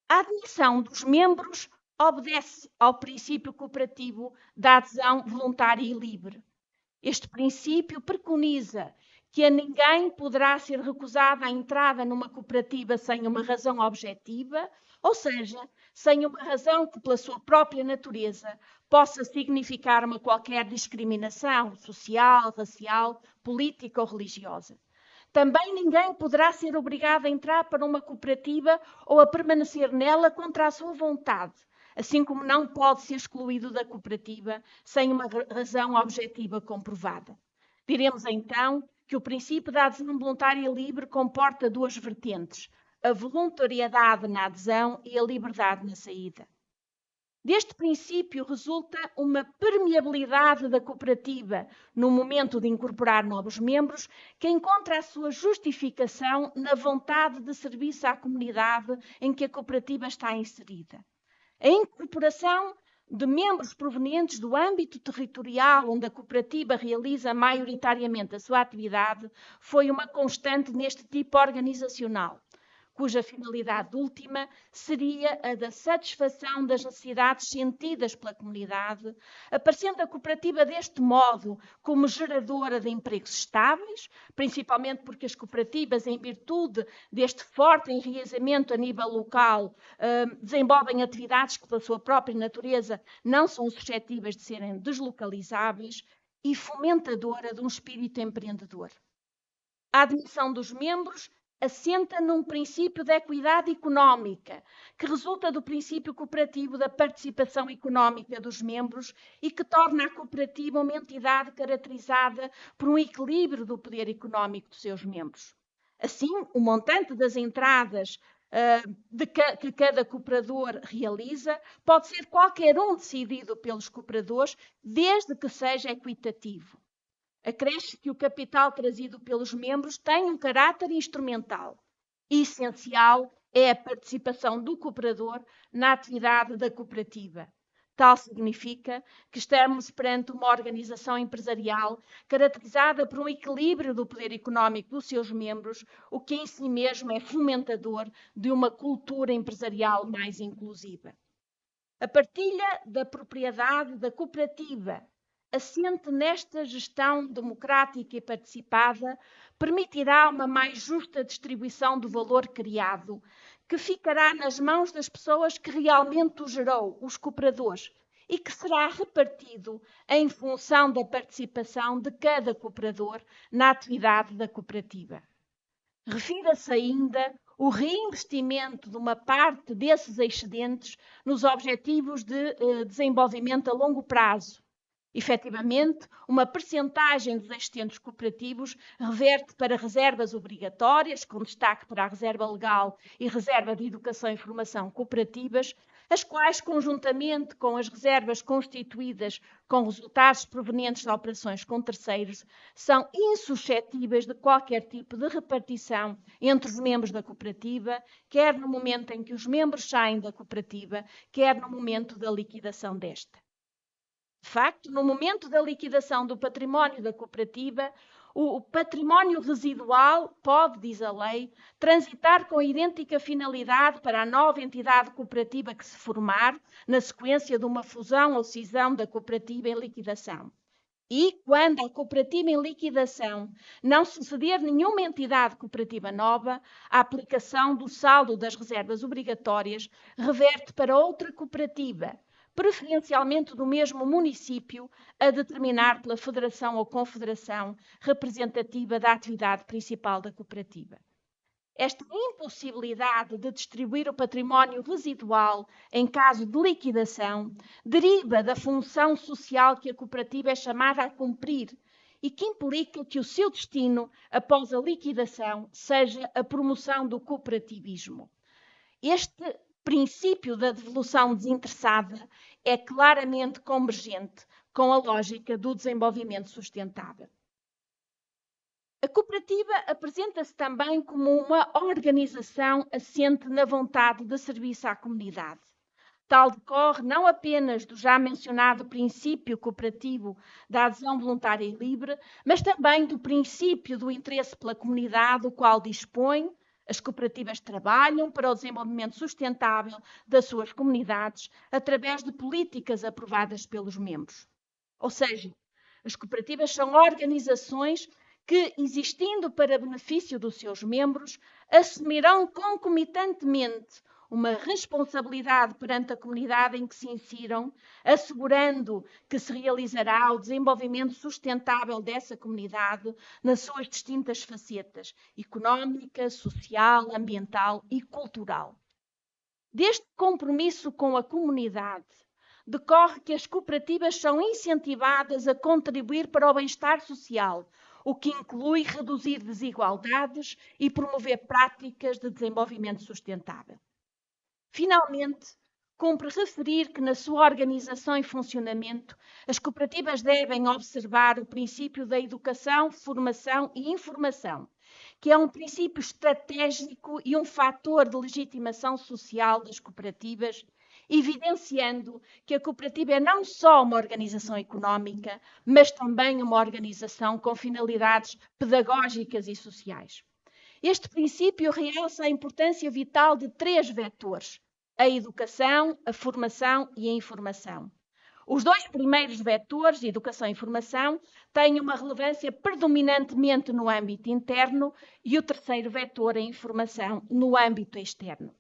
[SPEAKER 5] A admissão dos membros obedece ao princípio cooperativo da adesão voluntária e livre. Este princípio preconiza que a ninguém poderá ser recusada a entrada numa cooperativa sem uma razão objetiva, ou seja, sem uma razão que, pela sua própria natureza, possa significar uma qualquer discriminação social, racial, política ou religiosa. Também ninguém poderá ser obrigado a entrar para uma cooperativa ou a permanecer nela contra a sua vontade, assim como não pode ser excluído da cooperativa sem uma razão objetiva comprovada. Diremos então que o princípio da adesão voluntária e livre comporta duas vertentes, a voluntariedade na adesão e a liberdade na saída. Deste princípio resulta uma permeabilidade da cooperativa no momento de incorporar novos membros, que encontra a sua justificação na vontade de serviço à comunidade em que a cooperativa está inserida. A incorporação de membros provenientes do âmbito territorial onde a cooperativa realiza maioritariamente a sua atividade foi uma constante neste tipo organizacional, cuja finalidade última seria a da satisfação das necessidades sentidas pela comunidade, aparecendo a cooperativa deste modo como geradora de empregos estáveis, principalmente porque as cooperativas, em virtude deste forte enraizamento a nível local, desenvolvem atividades que, pela sua própria natureza, não são suscetíveis de serem deslocalizáveis, e fomentadora de um espírito empreendedor. A admissão dos membros assenta num princípio de equidade económica, que resulta do princípio cooperativo da participação económica dos membros e que torna a cooperativa uma entidade caracterizada por um equilíbrio do poder económico dos seus membros. Assim, o montante das entradas que cada cooperador realiza pode ser qualquer um decidido pelos cooperadores, desde que seja equitativo. Acresce que o capital trazido pelos membros tem um caráter instrumental. Essencial é a participação do cooperador na atividade da cooperativa. Tal significa que estamos perante uma organização empresarial caracterizada por um equilíbrio do poder económico dos seus membros, o que em si mesmo é fomentador de uma cultura empresarial mais inclusiva. A partilha da propriedade da cooperativa, assente nesta gestão democrática e participada, permitirá uma mais justa distribuição do valor criado, que ficará nas mãos das pessoas que realmente o gerou, os cooperadores, e que será repartido em função da participação de cada cooperador na atividade da cooperativa. Refira-se ainda o reinvestimento de uma parte desses excedentes nos objetivos de desenvolvimento a longo prazo. Efetivamente, uma percentagem dos excedentes cooperativos reverte para reservas obrigatórias, com destaque para a reserva legal e reserva de educação e formação cooperativas, as quais, conjuntamente com as reservas constituídas com resultados provenientes de operações com terceiros, são insuscetíveis de qualquer tipo de repartição entre os membros da cooperativa, quer no momento em que os membros saem da cooperativa, quer no momento da liquidação desta. De facto, no momento da liquidação do património da cooperativa, o património residual pode, diz a lei, transitar com idêntica finalidade para a nova entidade cooperativa que se formar, na sequência de uma fusão ou cisão da cooperativa em liquidação. E, quando a cooperativa em liquidação não suceder nenhuma entidade cooperativa nova, a aplicação do saldo das reservas obrigatórias reverte para outra cooperativa, preferencialmente do mesmo município, a determinar pela federação ou confederação representativa da atividade principal da cooperativa. Esta impossibilidade de distribuir o património residual em caso de liquidação deriva da função social que a cooperativa é chamada a cumprir e que implica que o seu destino, após a liquidação, seja a promoção do cooperativismo. Este princípio da devolução desinteressada é claramente convergente com a lógica do desenvolvimento sustentável. A cooperativa apresenta-se também como uma organização assente na vontade de serviço à comunidade. Tal decorre não apenas do já mencionado princípio cooperativo da adesão voluntária e livre, mas também do princípio do interesse pela comunidade, o qual dispõe. As cooperativas trabalham para o desenvolvimento sustentável das suas comunidades através de políticas aprovadas pelos membros. Ou seja, as cooperativas são organizações que, existindo para benefício dos seus membros, assumirão concomitantemente uma responsabilidade perante a comunidade em que se insiram, assegurando que se realizará o desenvolvimento sustentável dessa comunidade nas suas distintas facetas económica, social, ambiental e cultural. Deste compromisso com a comunidade, decorre que as cooperativas são incentivadas a contribuir para o bem-estar social, o que inclui reduzir desigualdades e promover práticas de desenvolvimento sustentável. Finalmente, cumpre referir que na sua organização e funcionamento, as cooperativas devem observar o princípio da educação, formação e informação, que é um princípio estratégico e um fator de legitimação social das cooperativas, evidenciando que a cooperativa é não só uma organização económica, mas também uma organização com finalidades pedagógicas e sociais. Este princípio realça a importância vital de 3 vetores: a educação, a formação e a informação. Os 2 primeiros vetores, educação e informação, têm uma relevância predominantemente no âmbito interno e o terceiro vetor, a informação, no âmbito externo.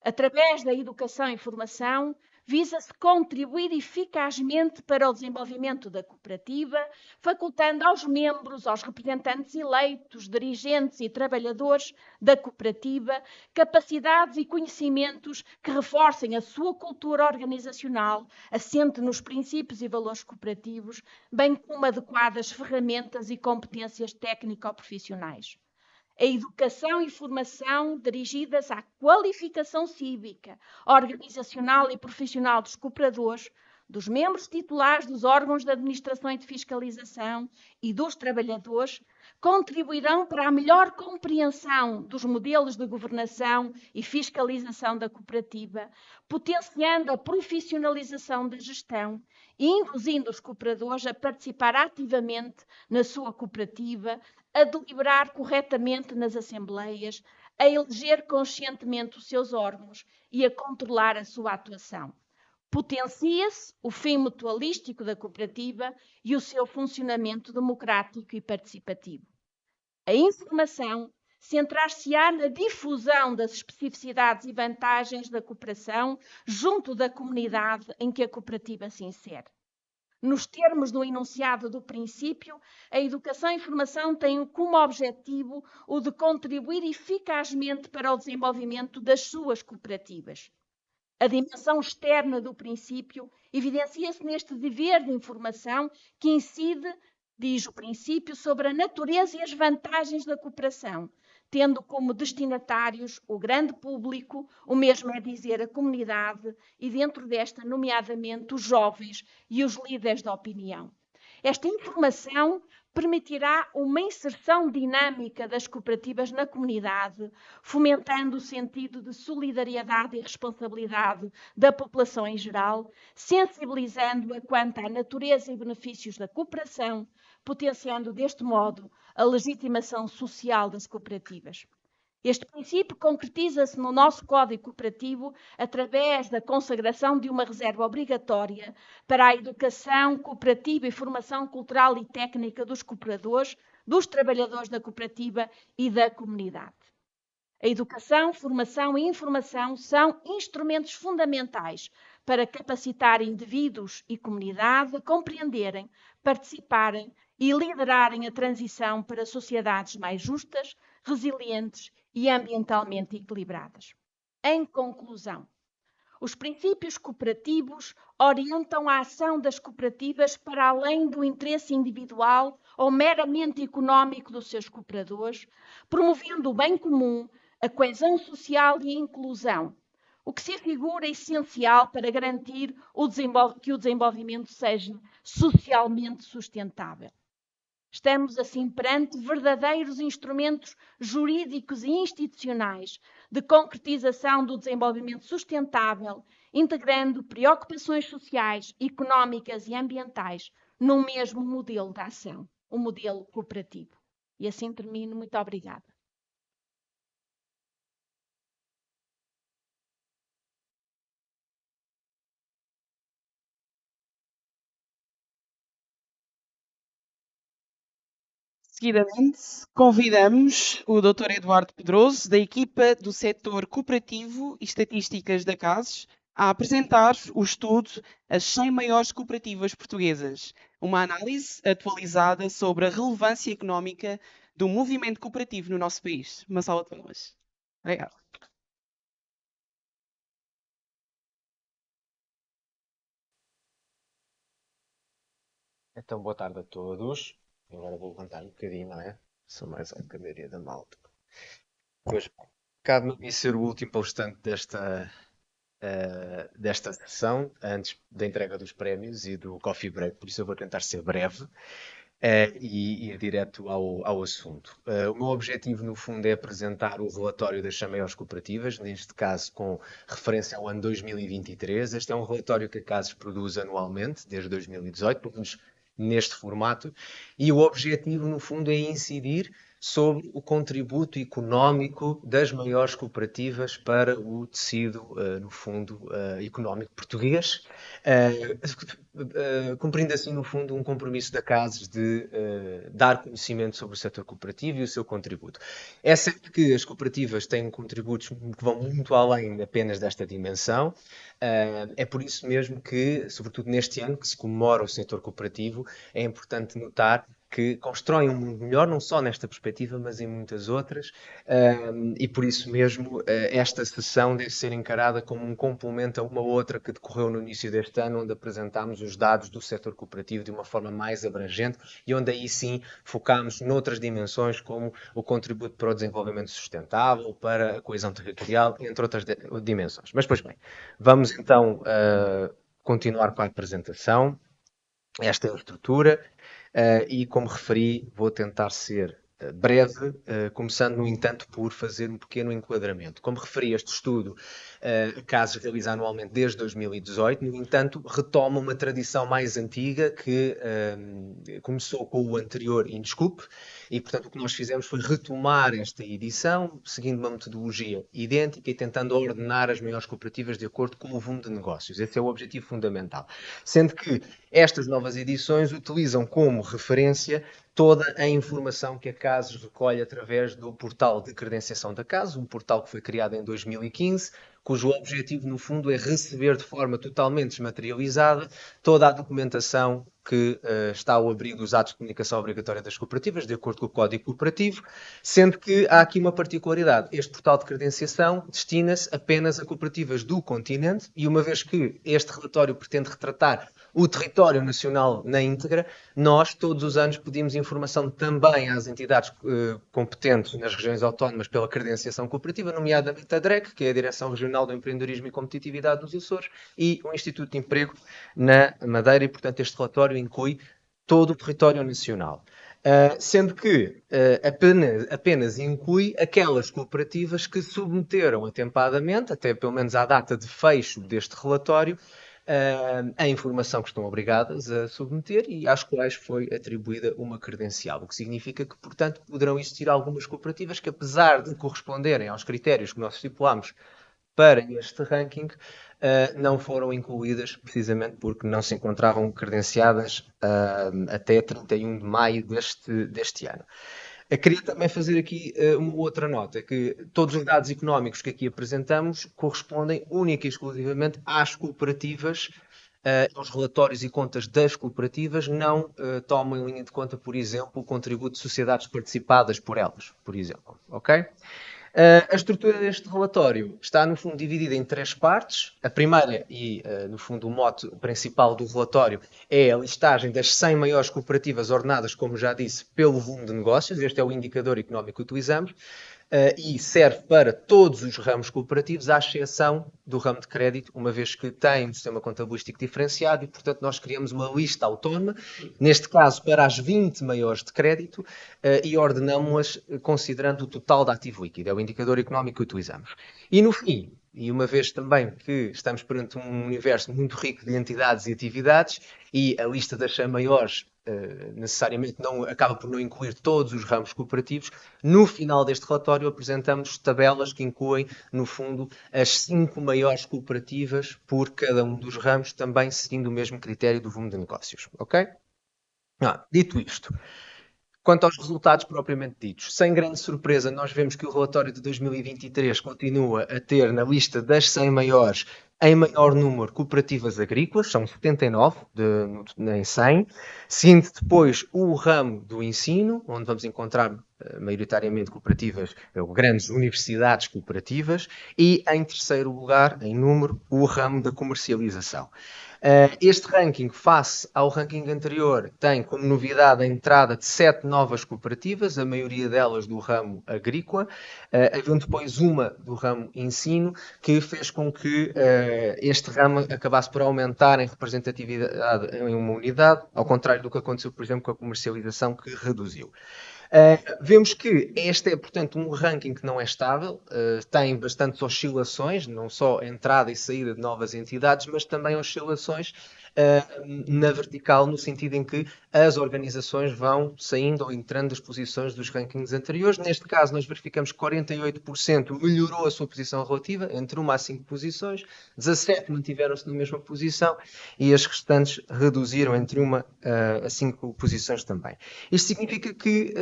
[SPEAKER 5] Através da educação e formação, visa-se contribuir eficazmente para o desenvolvimento da cooperativa, facultando aos membros, aos representantes eleitos, dirigentes e trabalhadores da cooperativa, capacidades e conhecimentos que reforcem a sua cultura organizacional, assente nos princípios e valores cooperativos, bem como adequadas ferramentas e competências técnico-profissionais. A educação e formação dirigidas à qualificação cívica, organizacional e profissional dos cooperadores, dos membros titulares dos órgãos de administração e de fiscalização e dos trabalhadores, contribuirão para a melhor compreensão dos modelos de governação e fiscalização da cooperativa, potenciando a profissionalização da gestão e induzindo os cooperadores a participar ativamente na sua cooperativa, a deliberar corretamente nas assembleias, a eleger conscientemente os seus órgãos e a controlar a sua atuação. Potencia-se o fim mutualístico da cooperativa e o seu funcionamento democrático e participativo. A informação centrar-se-á na difusão das especificidades e vantagens da cooperação junto da comunidade em que a cooperativa se insere. Nos termos do enunciado do princípio, a educação e formação têm como objetivo o de contribuir eficazmente para o desenvolvimento das suas cooperativas. A dimensão externa do princípio evidencia-se neste dever de informação que incide, diz o princípio, sobre a natureza e as vantagens da cooperação, tendo como destinatários o grande público, o mesmo é dizer a comunidade, e dentro desta, nomeadamente, os jovens e os líderes da opinião. Esta informação permitirá uma inserção dinâmica das cooperativas na comunidade, fomentando o sentido de solidariedade e responsabilidade da população em geral, sensibilizando-a quanto à natureza e benefícios da cooperação, potenciando deste modo a legitimação social das cooperativas. Este princípio concretiza-se no nosso Código Cooperativo através da consagração de uma reserva obrigatória para a educação cooperativa e formação cultural e técnica dos cooperadores, dos trabalhadores da cooperativa e da comunidade. A educação, formação e informação são instrumentos fundamentais para capacitar indivíduos e comunidade a compreenderem, participarem e liderarem a transição para sociedades mais justas, resilientes e ambientalmente equilibradas. Em conclusão, os princípios cooperativos orientam a ação das cooperativas para além do interesse individual ou meramente económico dos seus cooperadores, promovendo o bem comum, a coesão social e a inclusão, o que se afigura essencial para garantir que o desenvolvimento seja socialmente sustentável. Estamos, assim, perante verdadeiros instrumentos jurídicos e institucionais de concretização do desenvolvimento sustentável, integrando preocupações sociais, económicas e ambientais num mesmo modelo de ação, o modelo cooperativo. E assim termino. Muito obrigada.
[SPEAKER 1] Seguidamente, convidamos o Dr. Eduardo Pedroso, da equipa do setor cooperativo e estatísticas da CASES, a apresentar o estudo As 100 maiores cooperativas portuguesas, uma análise atualizada sobre a relevância económica do movimento cooperativo no nosso país. Uma salva de palmas. Obrigado.
[SPEAKER 6] Então, boa tarde a todos. Agora vou contar um bocadinho, não é? Sou mais a cadeirinha da malta. Pois, cabe-me a mim ser o último palestrante desta sessão, antes da entrega dos prémios e do coffee break, por isso eu vou tentar ser breve e ir direto ao assunto. O meu objetivo, no fundo, é apresentar o relatório das 100 maiores cooperativas, neste caso com referência ao ano 2023. Este é um relatório que a CASES produz anualmente, desde 2018, pelo menos neste formato, e o objetivo, no fundo, é incidir sobre o contributo económico das maiores cooperativas para o tecido, no fundo, económico português, cumprindo assim, no fundo, um compromisso da CASES de dar conhecimento sobre o setor cooperativo e o seu contributo. É certo que as cooperativas têm contributos que vão muito além apenas desta dimensão. É por isso mesmo que, sobretudo neste ano, que se comemora o setor cooperativo, é importante notar que constroem um mundo melhor, não só nesta perspectiva, mas em muitas outras, e por isso mesmo esta sessão deve ser encarada como um complemento a uma outra que decorreu no início deste ano, onde apresentámos os dados do setor cooperativo de uma forma mais abrangente e onde aí sim focámos noutras dimensões, como o contributo para o desenvolvimento sustentável, para a coesão territorial, entre outras dimensões. Mas, pois bem, vamos então continuar com a apresentação. Esta é a estrutura. E, como referi, vou tentar ser breve, começando, no entanto, por fazer um pequeno enquadramento. Como referi, este estudo, a CASES realiza anualmente desde 2018, no entanto, retoma uma tradição mais antiga que começou com o anterior INDESCOOP, e, portanto, o que nós fizemos foi retomar esta edição, seguindo uma metodologia idêntica e tentando ordenar as maiores cooperativas de acordo com o volume de negócios. Esse é o objetivo fundamental. Sendo que estas novas edições utilizam como referência toda a informação que a CASES recolhe através do portal de credenciação da CASES, um portal que foi criado em 2015, cujo objetivo, no fundo, é receber de forma totalmente desmaterializada toda a documentação que está ao abrigo dos atos de comunicação obrigatória das cooperativas, de acordo com o Código Cooperativo, sendo que há aqui uma particularidade. Este portal de credenciação destina-se apenas a cooperativas do continente e, uma vez que este relatório pretende retratar o território nacional na íntegra, nós todos os anos pedimos informação também às entidades competentes nas regiões autónomas pela credenciação cooperativa, nomeadamente a DREC, que é a Direção Regional do Empreendedorismo e Competitividade dos Açores, e o Instituto de Emprego na Madeira, e, portanto, este relatório inclui todo o território nacional. Sendo que apenas inclui aquelas cooperativas que submeteram atempadamente, até pelo menos à data de fecho deste relatório, a informação que estão obrigadas a submeter e às quais foi atribuída uma credencial. O que significa que, portanto, poderão existir algumas cooperativas que, apesar de corresponderem aos critérios que nós estipulamos para este ranking, não foram incluídas precisamente porque não se encontravam credenciadas até 31 de maio deste ano. Eu queria também fazer aqui uma outra nota, que todos os dados económicos que aqui apresentamos correspondem única e exclusivamente às cooperativas, aos relatórios e contas das cooperativas, não tomam em linha de conta, por exemplo, o contributo de sociedades participadas por elas, por exemplo, ok? A estrutura deste relatório está, no fundo, dividida em 3 partes. A primeira e, no fundo, o mote principal do relatório é a listagem das 100 maiores cooperativas ordenadas, como já disse, pelo volume de negócios. Este é o indicador económico que utilizamos. e serve para todos os ramos cooperativos, à exceção do ramo de crédito, uma vez que tem um sistema contabilístico diferenciado e, portanto, nós criamos uma lista autónoma, neste caso para as 20 maiores de crédito, e ordenamos-las considerando o total de ativo líquido, é o indicador económico que utilizamos. E no fim, e uma vez também que estamos perante um universo muito rico de entidades e atividades, e a lista das 100 maiores necessariamente acaba por não incluir todos os ramos cooperativos, no final deste relatório apresentamos tabelas que incluem, no fundo, as 5 maiores cooperativas por cada um dos ramos, também seguindo o mesmo critério do volume de negócios. Ok? Dito isto, quanto aos resultados propriamente ditos, sem grande surpresa, nós vemos que o relatório de 2023 continua a ter na lista das 100 maiores, em maior número, cooperativas agrícolas, são 79 em 100, seguindo depois o ramo do ensino, onde vamos encontrar maioritariamente cooperativas, grandes universidades cooperativas, e em terceiro lugar, em número, o ramo da comercialização. Este ranking, face ao ranking anterior, tem como novidade a entrada de 7 novas cooperativas, a maioria delas do ramo agrícola, havendo depois uma do ramo ensino, que fez com que este ramo acabasse por aumentar em representatividade em uma unidade, ao contrário do que aconteceu, por exemplo, com a comercialização, que reduziu. Vemos que este é, portanto, um ranking que não é estável, tem bastantes oscilações, não só entrada e saída de novas entidades, mas também oscilações na vertical, no sentido em que as organizações vão saindo ou entrando das posições dos rankings anteriores. Neste caso, nós verificamos que 48% melhorou a sua posição relativa, entre 1 a 5 posições, 17 mantiveram-se na mesma posição e as restantes reduziram entre 1 a 5 posições também. Isto significa que,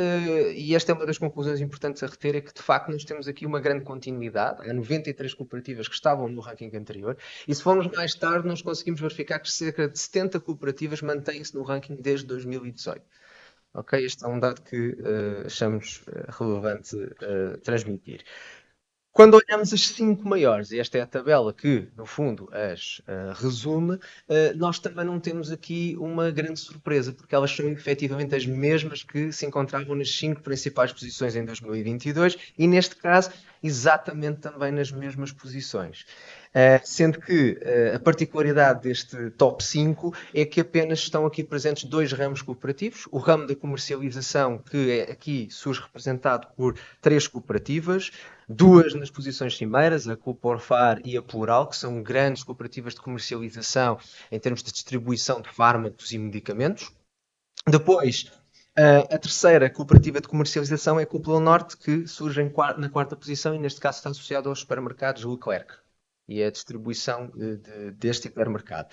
[SPEAKER 6] e esta é uma das conclusões importantes a reter, é que de facto nós temos aqui uma grande continuidade. Há 93 cooperativas que estavam no ranking anterior e se formos mais tarde nós conseguimos verificar que cerca de 70 cooperativas mantêm-se no ranking desde 2018. Ok? Este é um dado que achamos relevante transmitir. Quando olhamos as 5 maiores, e esta é a tabela que, no fundo, as resume, nós também não temos aqui uma grande surpresa, porque elas são efetivamente as mesmas que se encontravam nas 5 principais posições em 2022 e, neste caso, exatamente também nas mesmas posições. Sendo que a particularidade deste top 5 é que apenas estão aqui presentes 2 ramos cooperativos, o ramo da comercialização, que aqui surge representado por 3 cooperativas, 2 nas posições cimeiras, a Cooporfar e a Plural, que são grandes cooperativas de comercialização em termos de distribuição de fármacos e medicamentos. Depois, a terceira cooperativa de comercialização é a Cúpula Norte, que surge na 4ª posição e neste caso está associada aos supermercados Leclerc e a distribuição deste hipermercado.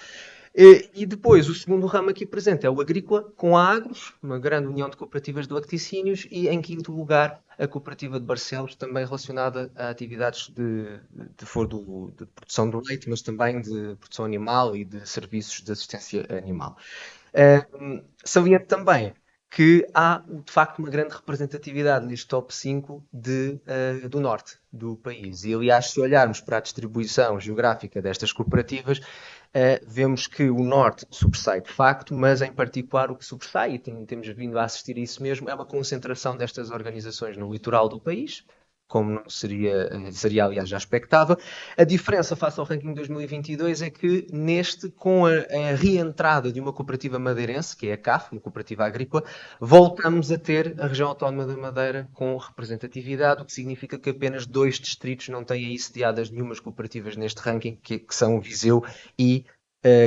[SPEAKER 6] E depois, o segundo ramo aqui presente é o agrícola, com a Agros, uma grande união de cooperativas de lacticínios, e em 5º lugar, a cooperativa de Barcelos, também relacionada a atividades de produção do leite, mas também de produção animal e de serviços de assistência animal. Saliento também que há, de facto, uma grande representatividade neste top 5 do norte do país. E, aliás, se olharmos para a distribuição geográfica destas cooperativas, vemos que o norte sobressai de facto, mas em particular o que sobressai, e temos vindo a assistir a isso mesmo, é uma concentração destas organizações no litoral do país, como não seria aliás já expectável. A diferença face ao ranking 2022 é que com a reentrada de uma cooperativa madeirense, que é a CAF, uma cooperativa agrícola, voltamos a ter a região autónoma da Madeira com representatividade, o que significa que apenas 2 distritos não têm aí sediadas nenhumas cooperativas neste ranking, que são Viseu e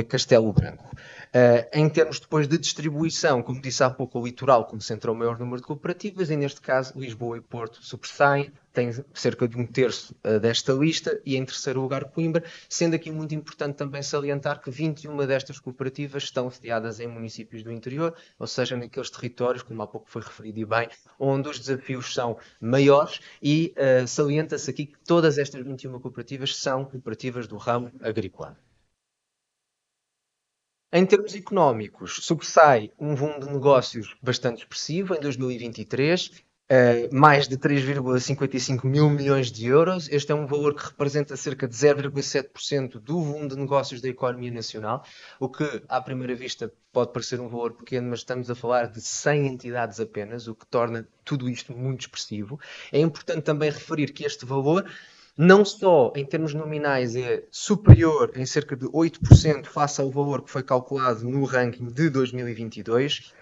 [SPEAKER 6] Castelo Branco. Em termos depois de distribuição, como disse há pouco, o litoral concentra o maior número de cooperativas e neste caso Lisboa e Porto sobressaem, tem cerca de 1/3 desta lista e em terceiro lugar Coimbra, sendo aqui muito importante também salientar que 21 destas cooperativas estão sediadas em municípios do interior, ou seja, naqueles territórios, como há pouco foi referido e bem, onde os desafios são maiores e salienta-se aqui que todas estas 21 cooperativas são cooperativas do ramo agrícola. Em termos económicos, sobressai um volume de negócios bastante expressivo em 2023, mais de 3,55 mil milhões de euros. Este é um valor que representa cerca de 0,7% do volume de negócios da economia nacional, o que, à primeira vista, pode parecer um valor pequeno, mas estamos a falar de 100 entidades apenas, o que torna tudo isto muito expressivo. É importante também referir que este valor, não só em termos nominais é superior em cerca de 8% face ao valor que foi calculado no ranking de 2022,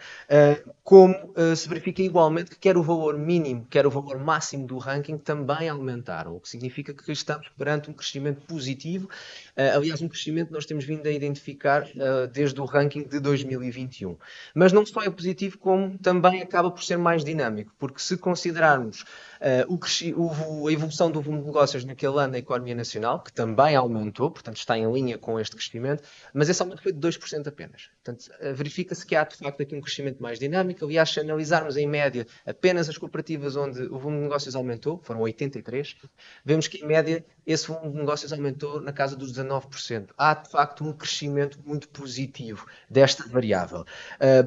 [SPEAKER 6] como se verifica igualmente que quer o valor mínimo, quer o valor máximo do ranking também aumentaram, o que significa que estamos perante um crescimento positivo. Aliás, um crescimento que nós temos vindo a identificar desde o ranking de 2021. Mas não só é positivo, como também acaba por ser mais dinâmico, porque se considerarmos a evolução do volume de negócios naquele ano da economia nacional, que também aumentou, portanto está em linha com este crescimento, mas esse aumento foi de 2% apenas. Portanto, verifica-se que há de facto aqui um crescimento mais dinâmico. Aliás, se analisarmos em média apenas as cooperativas onde o volume de negócios aumentou, foram 83, vemos que em média esse volume de negócios aumentou na casa dos 19%. Há de facto um crescimento muito positivo desta variável,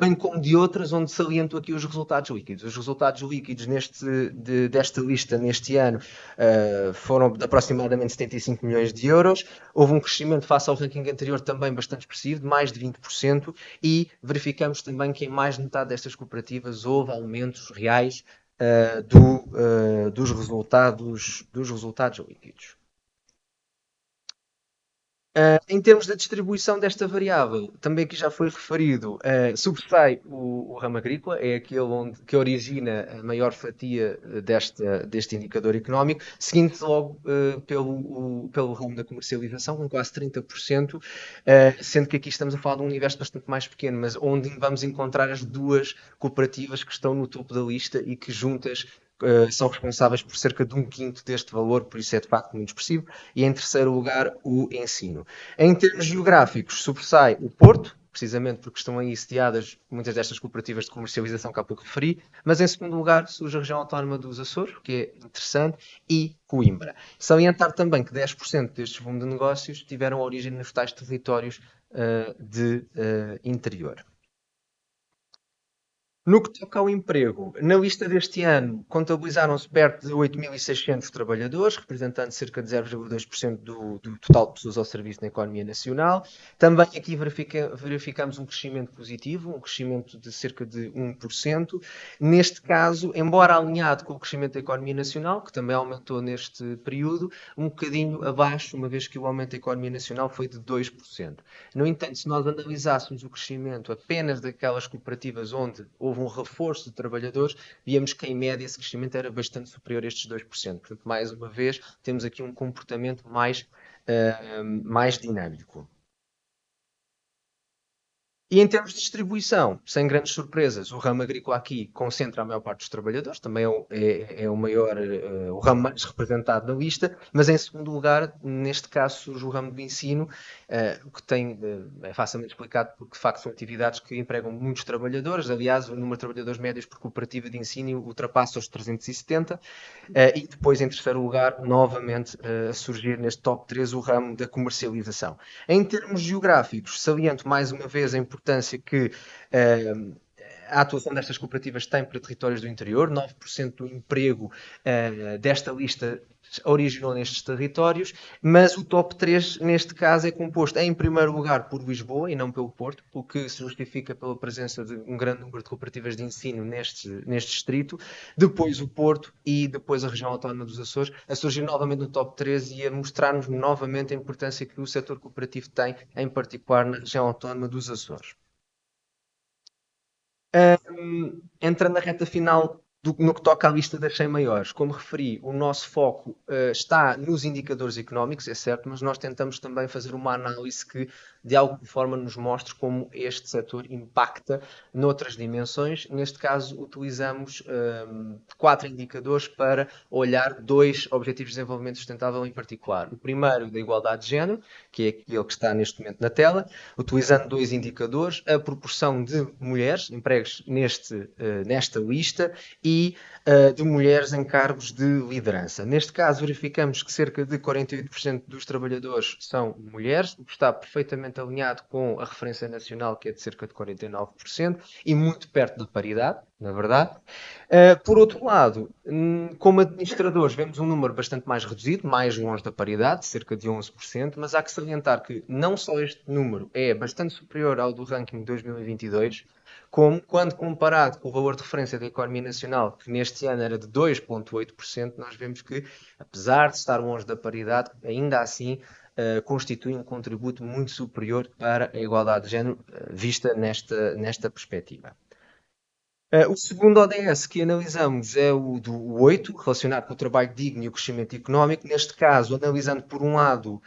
[SPEAKER 6] bem como de outras onde saliento aqui os resultados líquidos. Os resultados líquidos desta lista neste ano foram de aproximadamente 75 milhões de euros. Houve um crescimento face ao ranking anterior também bastante expressivo, de mais de 20%, e verificamos também que em mais de metade destas cooperativas houve aumentos reais dos resultados líquidos. Em termos da distribuição desta variável, também aqui já foi referido, sobressai o ramo agrícola, é aquele que origina a maior fatia deste indicador económico, seguindo logo pelo ramo da comercialização, com quase 30%, sendo que aqui estamos a falar de um universo bastante mais pequeno, mas onde vamos encontrar as duas cooperativas que estão no topo da lista e que juntas são responsáveis por cerca de 1/5 deste valor, por isso é de facto muito expressivo. E em terceiro lugar, o ensino. Em termos geográficos, sobressai o Porto, precisamente porque estão aí sediadas muitas destas cooperativas de comercialização que há pouco referi, mas em segundo lugar surge a região autónoma dos Açores, que é interessante, e Coimbra. Salientar também que 10% destes volumes de negócios tiveram origem nos tais territórios de interior. No que toca ao emprego, na lista deste ano contabilizaram-se perto de 8.600 trabalhadores, representando cerca de 0,2% do total de pessoas ao serviço na economia nacional. Também aqui verificamos um crescimento positivo, um crescimento de cerca de 1%. Neste caso, embora alinhado com o crescimento da economia nacional, que também aumentou neste período, um bocadinho abaixo, uma vez que o aumento da economia nacional foi de 2%. No entanto, se nós analisássemos o crescimento apenas daquelas cooperativas onde houve um reforço de trabalhadores, víamos que em média esse crescimento era bastante superior a estes 2%. Portanto, mais uma vez, temos aqui um comportamento mais dinâmico. E em termos de distribuição, sem grandes surpresas, o ramo agrícola aqui concentra a maior parte dos trabalhadores, também é o ramo mais representado na lista, mas em segundo lugar, neste caso, surge o ramo do ensino, que é facilmente explicado porque de facto são atividades que empregam muitos trabalhadores. Aliás, o número de trabalhadores médios por cooperativa de ensino ultrapassa os 370, e depois, em terceiro lugar, novamente a surgir neste top 3 o ramo da comercialização. Em termos geográficos, saliento mais uma vez a importância que a atuação destas cooperativas tem para territórios do interior. 9% do emprego desta lista originou nestes territórios, mas o top 3 neste caso é composto em primeiro lugar por Lisboa e não pelo Porto, o que se justifica pela presença de um grande número de cooperativas de ensino neste distrito, depois o Porto e depois a região autónoma dos Açores, a surgir novamente no top 3 e a mostrar-nos novamente a importância que o setor cooperativo tem, em particular na região autónoma dos Açores. Entrando na reta final no que toca à lista das 100 maiores, como referi, o nosso foco está nos indicadores económicos, é certo, mas nós tentamos também fazer uma análise que de alguma forma nos mostre como este setor impacta noutras dimensões. Neste caso, utilizamos 4 indicadores para olhar 2 objetivos de desenvolvimento sustentável em particular. O primeiro, da igualdade de género, que é aquele que está neste momento na tela, utilizando 2 indicadores, a proporção de mulheres empregues nesta lista e e de mulheres em cargos de liderança. Neste caso, verificamos que cerca de 48% dos trabalhadores são mulheres, o que está perfeitamente alinhado com a referência nacional, que é de cerca de 49%, e muito perto da paridade, na verdade. Por outro lado, como administradores, vemos um número bastante mais reduzido, mais longe da paridade, cerca de 11%, mas há que salientar que não só este número é bastante superior ao do ranking de 2022, como quando comparado com o valor de referência da economia nacional, que neste ano era de 2,8%, nós vemos que, apesar de estar longe da paridade, ainda assim constitui um contributo muito superior para a igualdade de género, vista nesta perspectiva. O segundo ODS que analisamos é o do 8, relacionado com o trabalho digno e o crescimento económico. Neste caso, analisando, por um lado,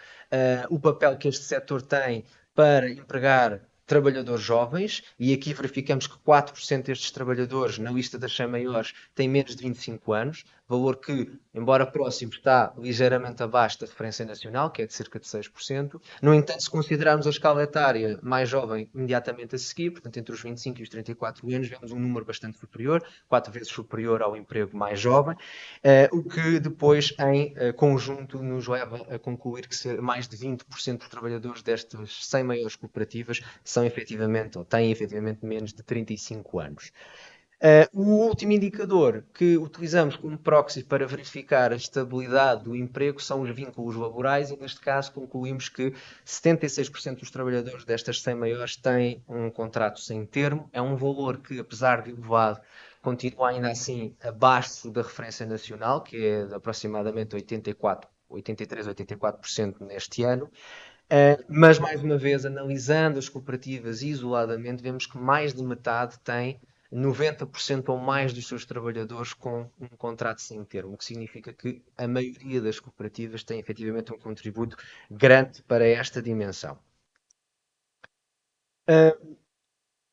[SPEAKER 6] o papel que este setor tem para empregar trabalhadores jovens, e aqui verificamos que 4% destes trabalhadores na lista das 100 maiores têm menos de 25 anos, valor que, embora próximo, está ligeiramente abaixo da referência nacional, que é de cerca de 6%. No entanto, se considerarmos a escala etária mais jovem imediatamente a seguir, portanto entre os 25 e os 34 anos, vemos um número bastante superior, 4 vezes superior ao emprego mais jovem, o que depois, em conjunto, nos leva a concluir que mais de 20% dos trabalhadores destas 100 maiores cooperativas são efetivamente, ou têm efetivamente menos de 35 anos. O último indicador que utilizamos como proxy para verificar a estabilidade do emprego são os vínculos laborais, e neste caso concluímos que 76% dos trabalhadores destas 100 maiores têm um contrato sem termo. É um valor que, apesar de elevado, continua ainda assim abaixo da referência nacional, que é de aproximadamente 83, 84% neste ano. Mas, mais uma vez, analisando as cooperativas isoladamente, vemos que mais de metade tem 90% ou mais dos seus trabalhadores com um contrato sem termo, o que significa que a maioria das cooperativas tem efetivamente um contributo grande para esta dimensão.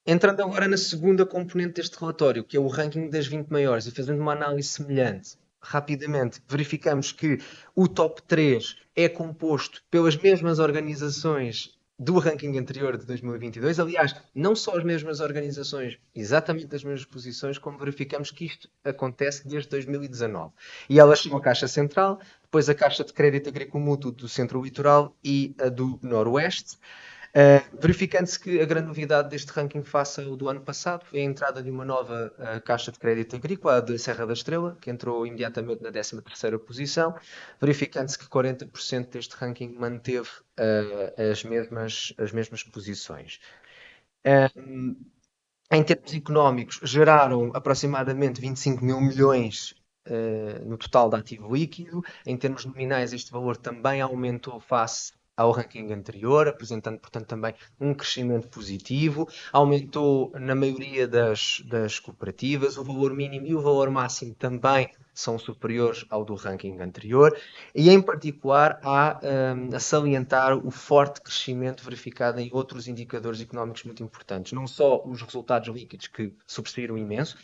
[SPEAKER 6] Entrando agora na segunda componente deste relatório, que é o ranking das 20 maiores, e fazendo uma análise semelhante, rapidamente verificamos que o top 3 é composto pelas mesmas organizações do ranking anterior de 2022. Aliás, não só as mesmas organizações, exatamente as mesmas posições, como verificamos que isto acontece desde 2019. E elas são a Caixa Central, depois a Caixa de Crédito Agrícola Mútuo do Centro Litoral e a do Noroeste. Verificando-se que a grande novidade deste ranking face ao do ano passado foi a entrada de uma nova Caixa de Crédito Agrícola, a de Serra da Estrela, que entrou imediatamente na 13ª posição, verificando-se que 40% deste ranking manteve as mesmas posições. Em termos económicos, geraram aproximadamente 25 mil milhões no total de ativo líquido. Em termos nominais, este valor também aumentou face ao ranking anterior, apresentando, portanto, também um crescimento positivo. Aumentou na maioria das cooperativas. O valor mínimo e o valor máximo também são superiores ao do ranking anterior, e em particular há a salientar o forte crescimento verificado em outros indicadores económicos muito importantes. Não só os resultados líquidos, que sobressaíram imenso,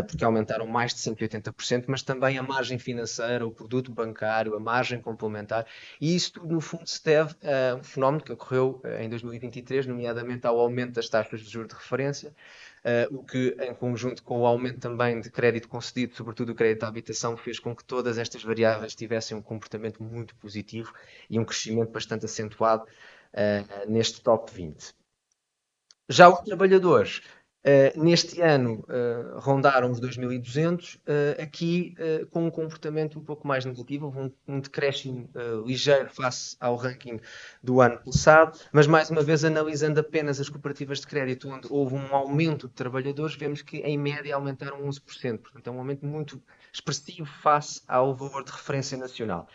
[SPEAKER 6] porque aumentaram mais de 180%, mas também a margem financeira, o produto bancário, a margem complementar, e isso tudo no fundo se deve a um fenómeno que ocorreu em 2023, nomeadamente ao aumento das taxas de juros de referência, o que, em conjunto com o aumento também de crédito concedido, sobretudo o crédito à habitação, fez com que todas estas variáveis tivessem um comportamento muito positivo e um crescimento bastante acentuado neste top 20. Já os trabalhadores, neste ano, rondaram os 2.200, aqui com um comportamento um pouco mais negativo, houve um decréscimo ligeiro face ao ranking do ano passado, mas mais uma vez, analisando apenas as cooperativas de crédito, onde houve um aumento de trabalhadores, vemos que em média aumentaram 11%, portanto é um aumento muito expressivo face ao valor de referência nacional.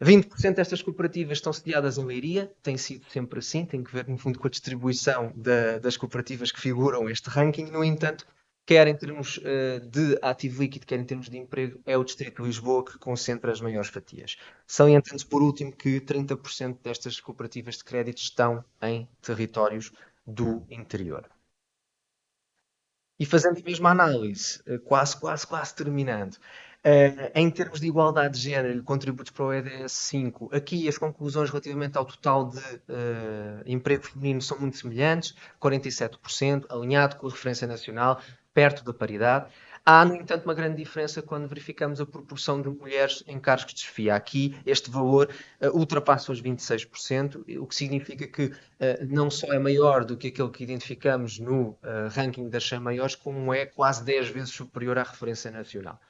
[SPEAKER 6] 20% destas cooperativas estão sediadas em Leiria, tem sido sempre assim, tem que ver no fundo com a distribuição das cooperativas que figuram este ranking. No entanto, quer em termos de ativo líquido, quer em termos de emprego, é o Distrito de Lisboa que concentra as maiores fatias. Salientando-se por último que 30% destas cooperativas de crédito estão em territórios do interior. E fazendo a mesma análise, quase terminando, em termos de igualdade de género e contributos para o EDS 5, aqui as conclusões relativamente ao total de emprego feminino são muito semelhantes, 47%, alinhado com a referência nacional, perto da paridade. Há, no entanto, uma grande diferença quando verificamos a proporção de mulheres em cargos de chefia. Aqui, este valor ultrapassa os 26%, o que significa que não só é maior do que aquele que identificamos no ranking das 100 maiores, como é quase 10 vezes superior à referência nacional.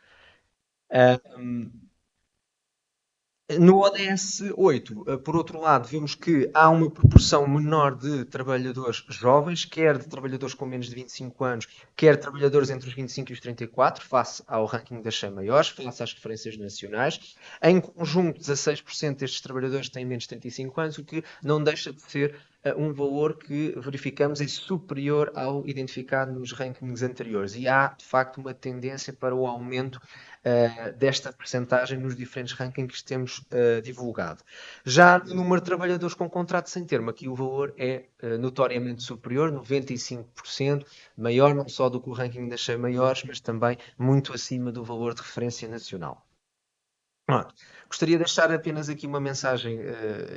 [SPEAKER 6] No ODS 8, por outro lado, vemos que há uma proporção menor de trabalhadores jovens, quer de trabalhadores com menos de 25 anos, quer de trabalhadores entre os 25 e os 34, face ao ranking das 100 maiores, face às referências nacionais. Em conjunto, 16% destes trabalhadores têm menos de 35 anos, o que não deixa de ser um valor que verificamos é superior ao identificado nos rankings anteriores. E há, de facto, uma tendência para o aumento desta percentagem nos diferentes rankings que temos divulgado. Já no número de trabalhadores com contrato sem termo, aqui o valor é notoriamente superior, 95%, maior não só do que o ranking das 100 maiores, mas também muito acima do valor de referência nacional. Gostaria de deixar apenas aqui uma mensagem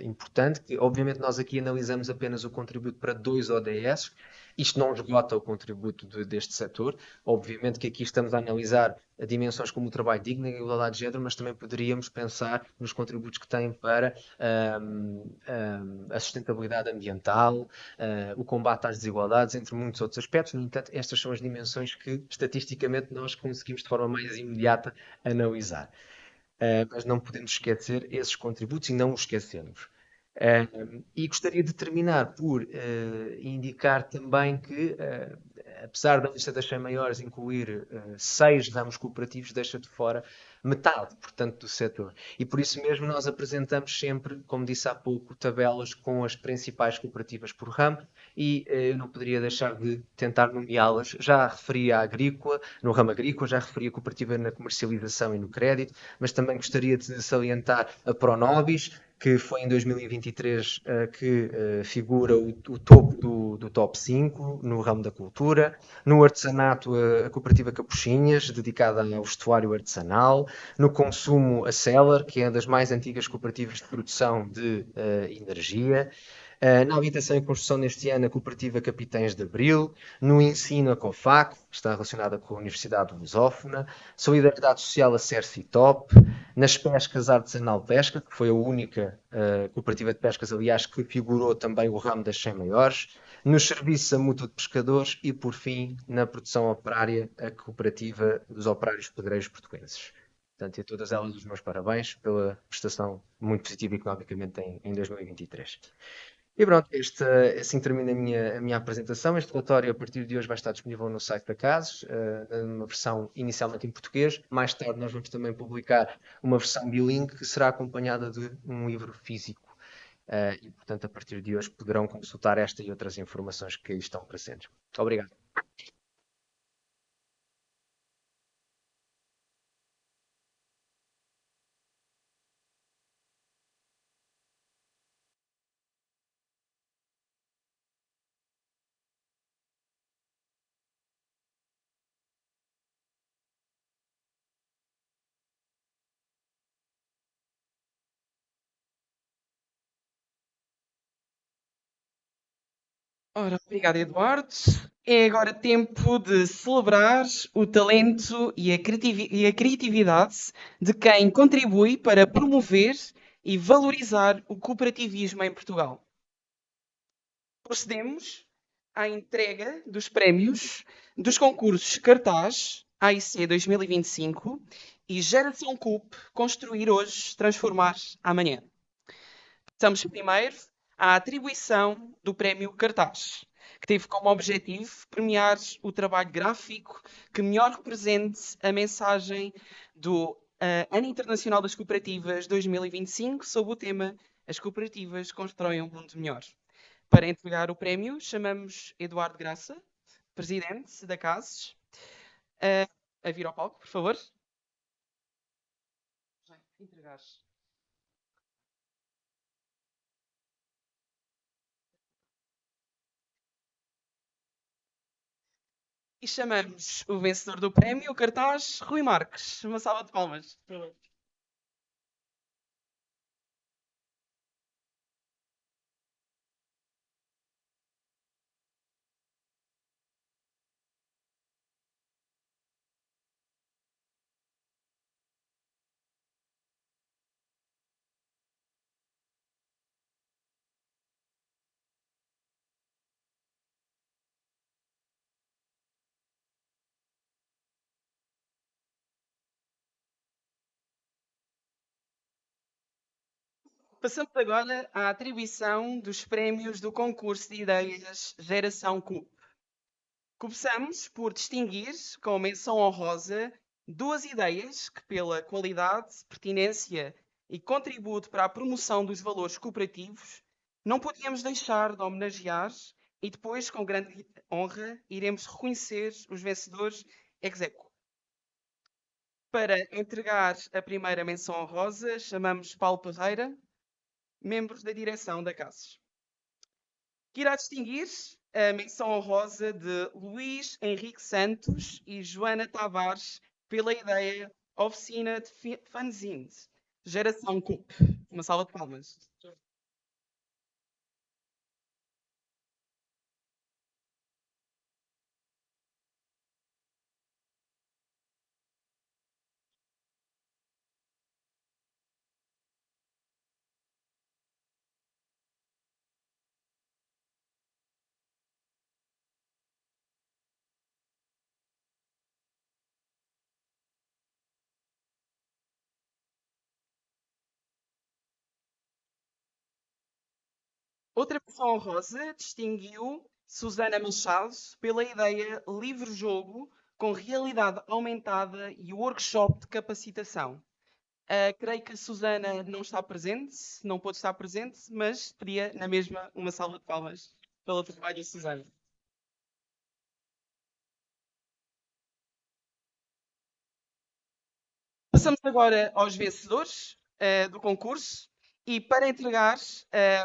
[SPEAKER 6] importante, que obviamente nós aqui analisamos apenas o contributo para 2 ODS, isto não esgota o contributo deste setor, obviamente que aqui estamos a analisar dimensões como o trabalho digno e a igualdade de género, mas também poderíamos pensar nos contributos que têm para a sustentabilidade ambiental, o combate às desigualdades, entre muitos outros aspectos. No entanto, estas são as dimensões que estatisticamente nós conseguimos de forma mais imediata analisar. Mas não podemos esquecer esses contributos e não os esquecemos. E gostaria de terminar por indicar também que, apesar da lista das 100 maiores incluir 6 ramos cooperativos, deixa de fora metade, portanto, do setor. E por isso mesmo nós apresentamos sempre, como disse há pouco, tabelas com as principais cooperativas por ramo e eu não poderia deixar de tentar nomeá-las. Já referi a agrícola, no ramo agrícola, já referi a cooperativa na comercialização e no crédito, mas também gostaria de salientar a Pronobis, que foi em 2023 que figura o topo do top 5 no ramo da cultura. No artesanato, a cooperativa Capuchinhas, dedicada ao vestuário artesanal. No consumo, a Celler, que é uma das mais antigas cooperativas de produção de energia. Na habitação e construção neste ano, a cooperativa Capitães de Abril. No ensino, a COFAC, que está relacionada com a Universidade Lusófona. Solidariedade Social, a Cercitop. Nas pescas, a Artesanal Pesca, que foi a única cooperativa de pescas, aliás, que figurou também o ramo das 100 maiores. Nos serviços, a Mútua de Pescadores. E, por fim, na produção operária, a cooperativa dos operários pedreiros portugueses. Portanto, a todas elas os meus parabéns pela prestação muito positiva economicamente em 2023. E pronto, assim termina a minha apresentação. Este relatório, a partir de hoje, vai estar disponível no site da CASES, numa versão inicialmente em português. Mais tarde, nós vamos também publicar uma versão bilingue que será acompanhada de um livro físico. E, portanto, a partir de hoje, poderão consultar esta e outras informações que aí estão presentes. Muito obrigado.
[SPEAKER 1] Ora, obrigado, Eduardo. É agora tempo de celebrar o talento e a criatividade de quem contribui para promover e valorizar o cooperativismo em Portugal. Procedemos à entrega dos prémios dos concursos Cartaz AIC 2025 e Geração CUP Construir Hoje, Transformar Amanhã. Passamos primeiro à atribuição do Prémio Cartaz, que teve como objetivo premiar o trabalho gráfico que melhor represente a mensagem do Ano Internacional das Cooperativas 2025 sob o tema As cooperativas constroem um mundo melhor. Para entregar o prémio, chamamos Eduardo Graça, presidente da CASES, a vir ao palco, por favor. Entregares. E chamamos o vencedor do prémio, o cartaz, Rui Marques. Uma salva de palmas, por favor. Passamos agora à atribuição dos prémios do concurso de ideias Geração CUP. Começamos por distinguir, com menção honrosa, duas ideias que, pela qualidade, pertinência e contributo para a promoção dos valores cooperativos, não podíamos deixar de homenagear e depois, com grande honra, iremos reconhecer os vencedores ex aequo. Para entregar a primeira menção honrosa, chamamos Paulo Parreira, membros da direção da CASES, que irá distinguir a menção honrosa de Luís Henrique Santos e Joana Tavares pela ideia Oficina de Fanzines, Geração CUP. Uma salva de palmas. Outra menção honrosa distinguiu Susana Machado pela ideia livre-jogo com realidade aumentada e workshop de capacitação. Creio que a Susana não está presente, não pôde estar presente, mas pedia na mesma uma salva de palmas pelo trabalho da Susana. Passamos agora aos vencedores do concurso e para entregar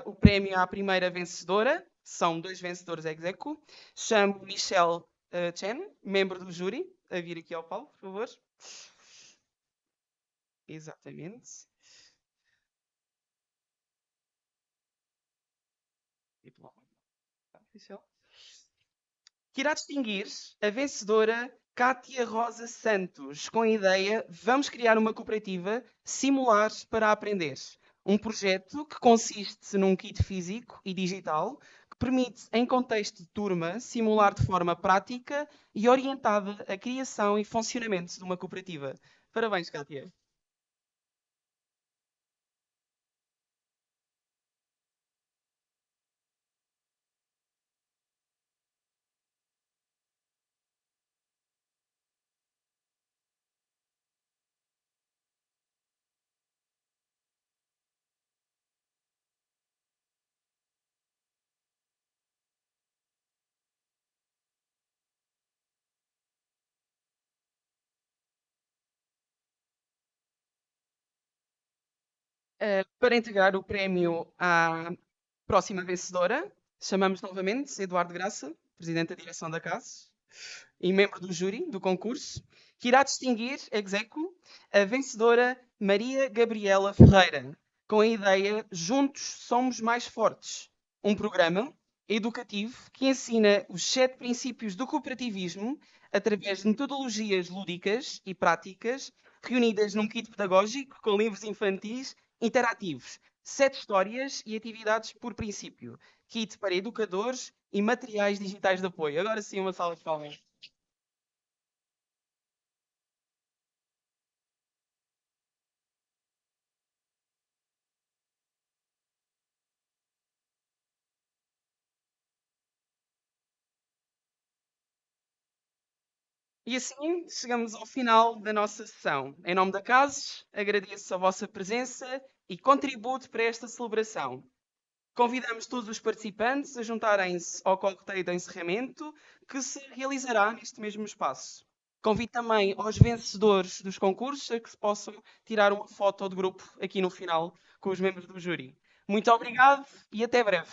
[SPEAKER 1] o prémio à primeira vencedora, são 2 vencedores ex aequo, chamo Michelle Chen, membro do júri, a vir aqui ao palco, por favor. Exatamente. Que irá distinguir a vencedora Cátia Rosa Santos, com a ideia Vamos criar uma cooperativa Simular para Aprender. Um projeto que consiste num kit físico e digital que permite, em contexto de turma, simular de forma prática e orientada a criação e funcionamento de uma cooperativa. Parabéns, Cátia. Para entregar o prémio à próxima vencedora, chamamos novamente Eduardo Graça, Presidente da Direção da CASES e membro do júri do concurso, que irá distinguir, ex aequo, a vencedora Maria Gabriela Ferreira, com a ideia Juntos Somos Mais Fortes, um programa educativo que ensina os 7 princípios do cooperativismo através de metodologias lúdicas e práticas reunidas num kit pedagógico com livros infantis interativos, 7 histórias e atividades por princípio, kit para educadores e materiais digitais de apoio. Agora sim, uma salva de palmas. E assim chegamos ao final da nossa sessão. Em nome da CASES, agradeço a vossa presença e contributo para esta celebração. Convidamos todos os participantes a juntarem-se ao coquetel de encerramento que se realizará neste mesmo espaço. Convido também aos vencedores dos concursos a que se possam tirar uma foto de grupo aqui no final com os membros do júri. Muito obrigado e até breve.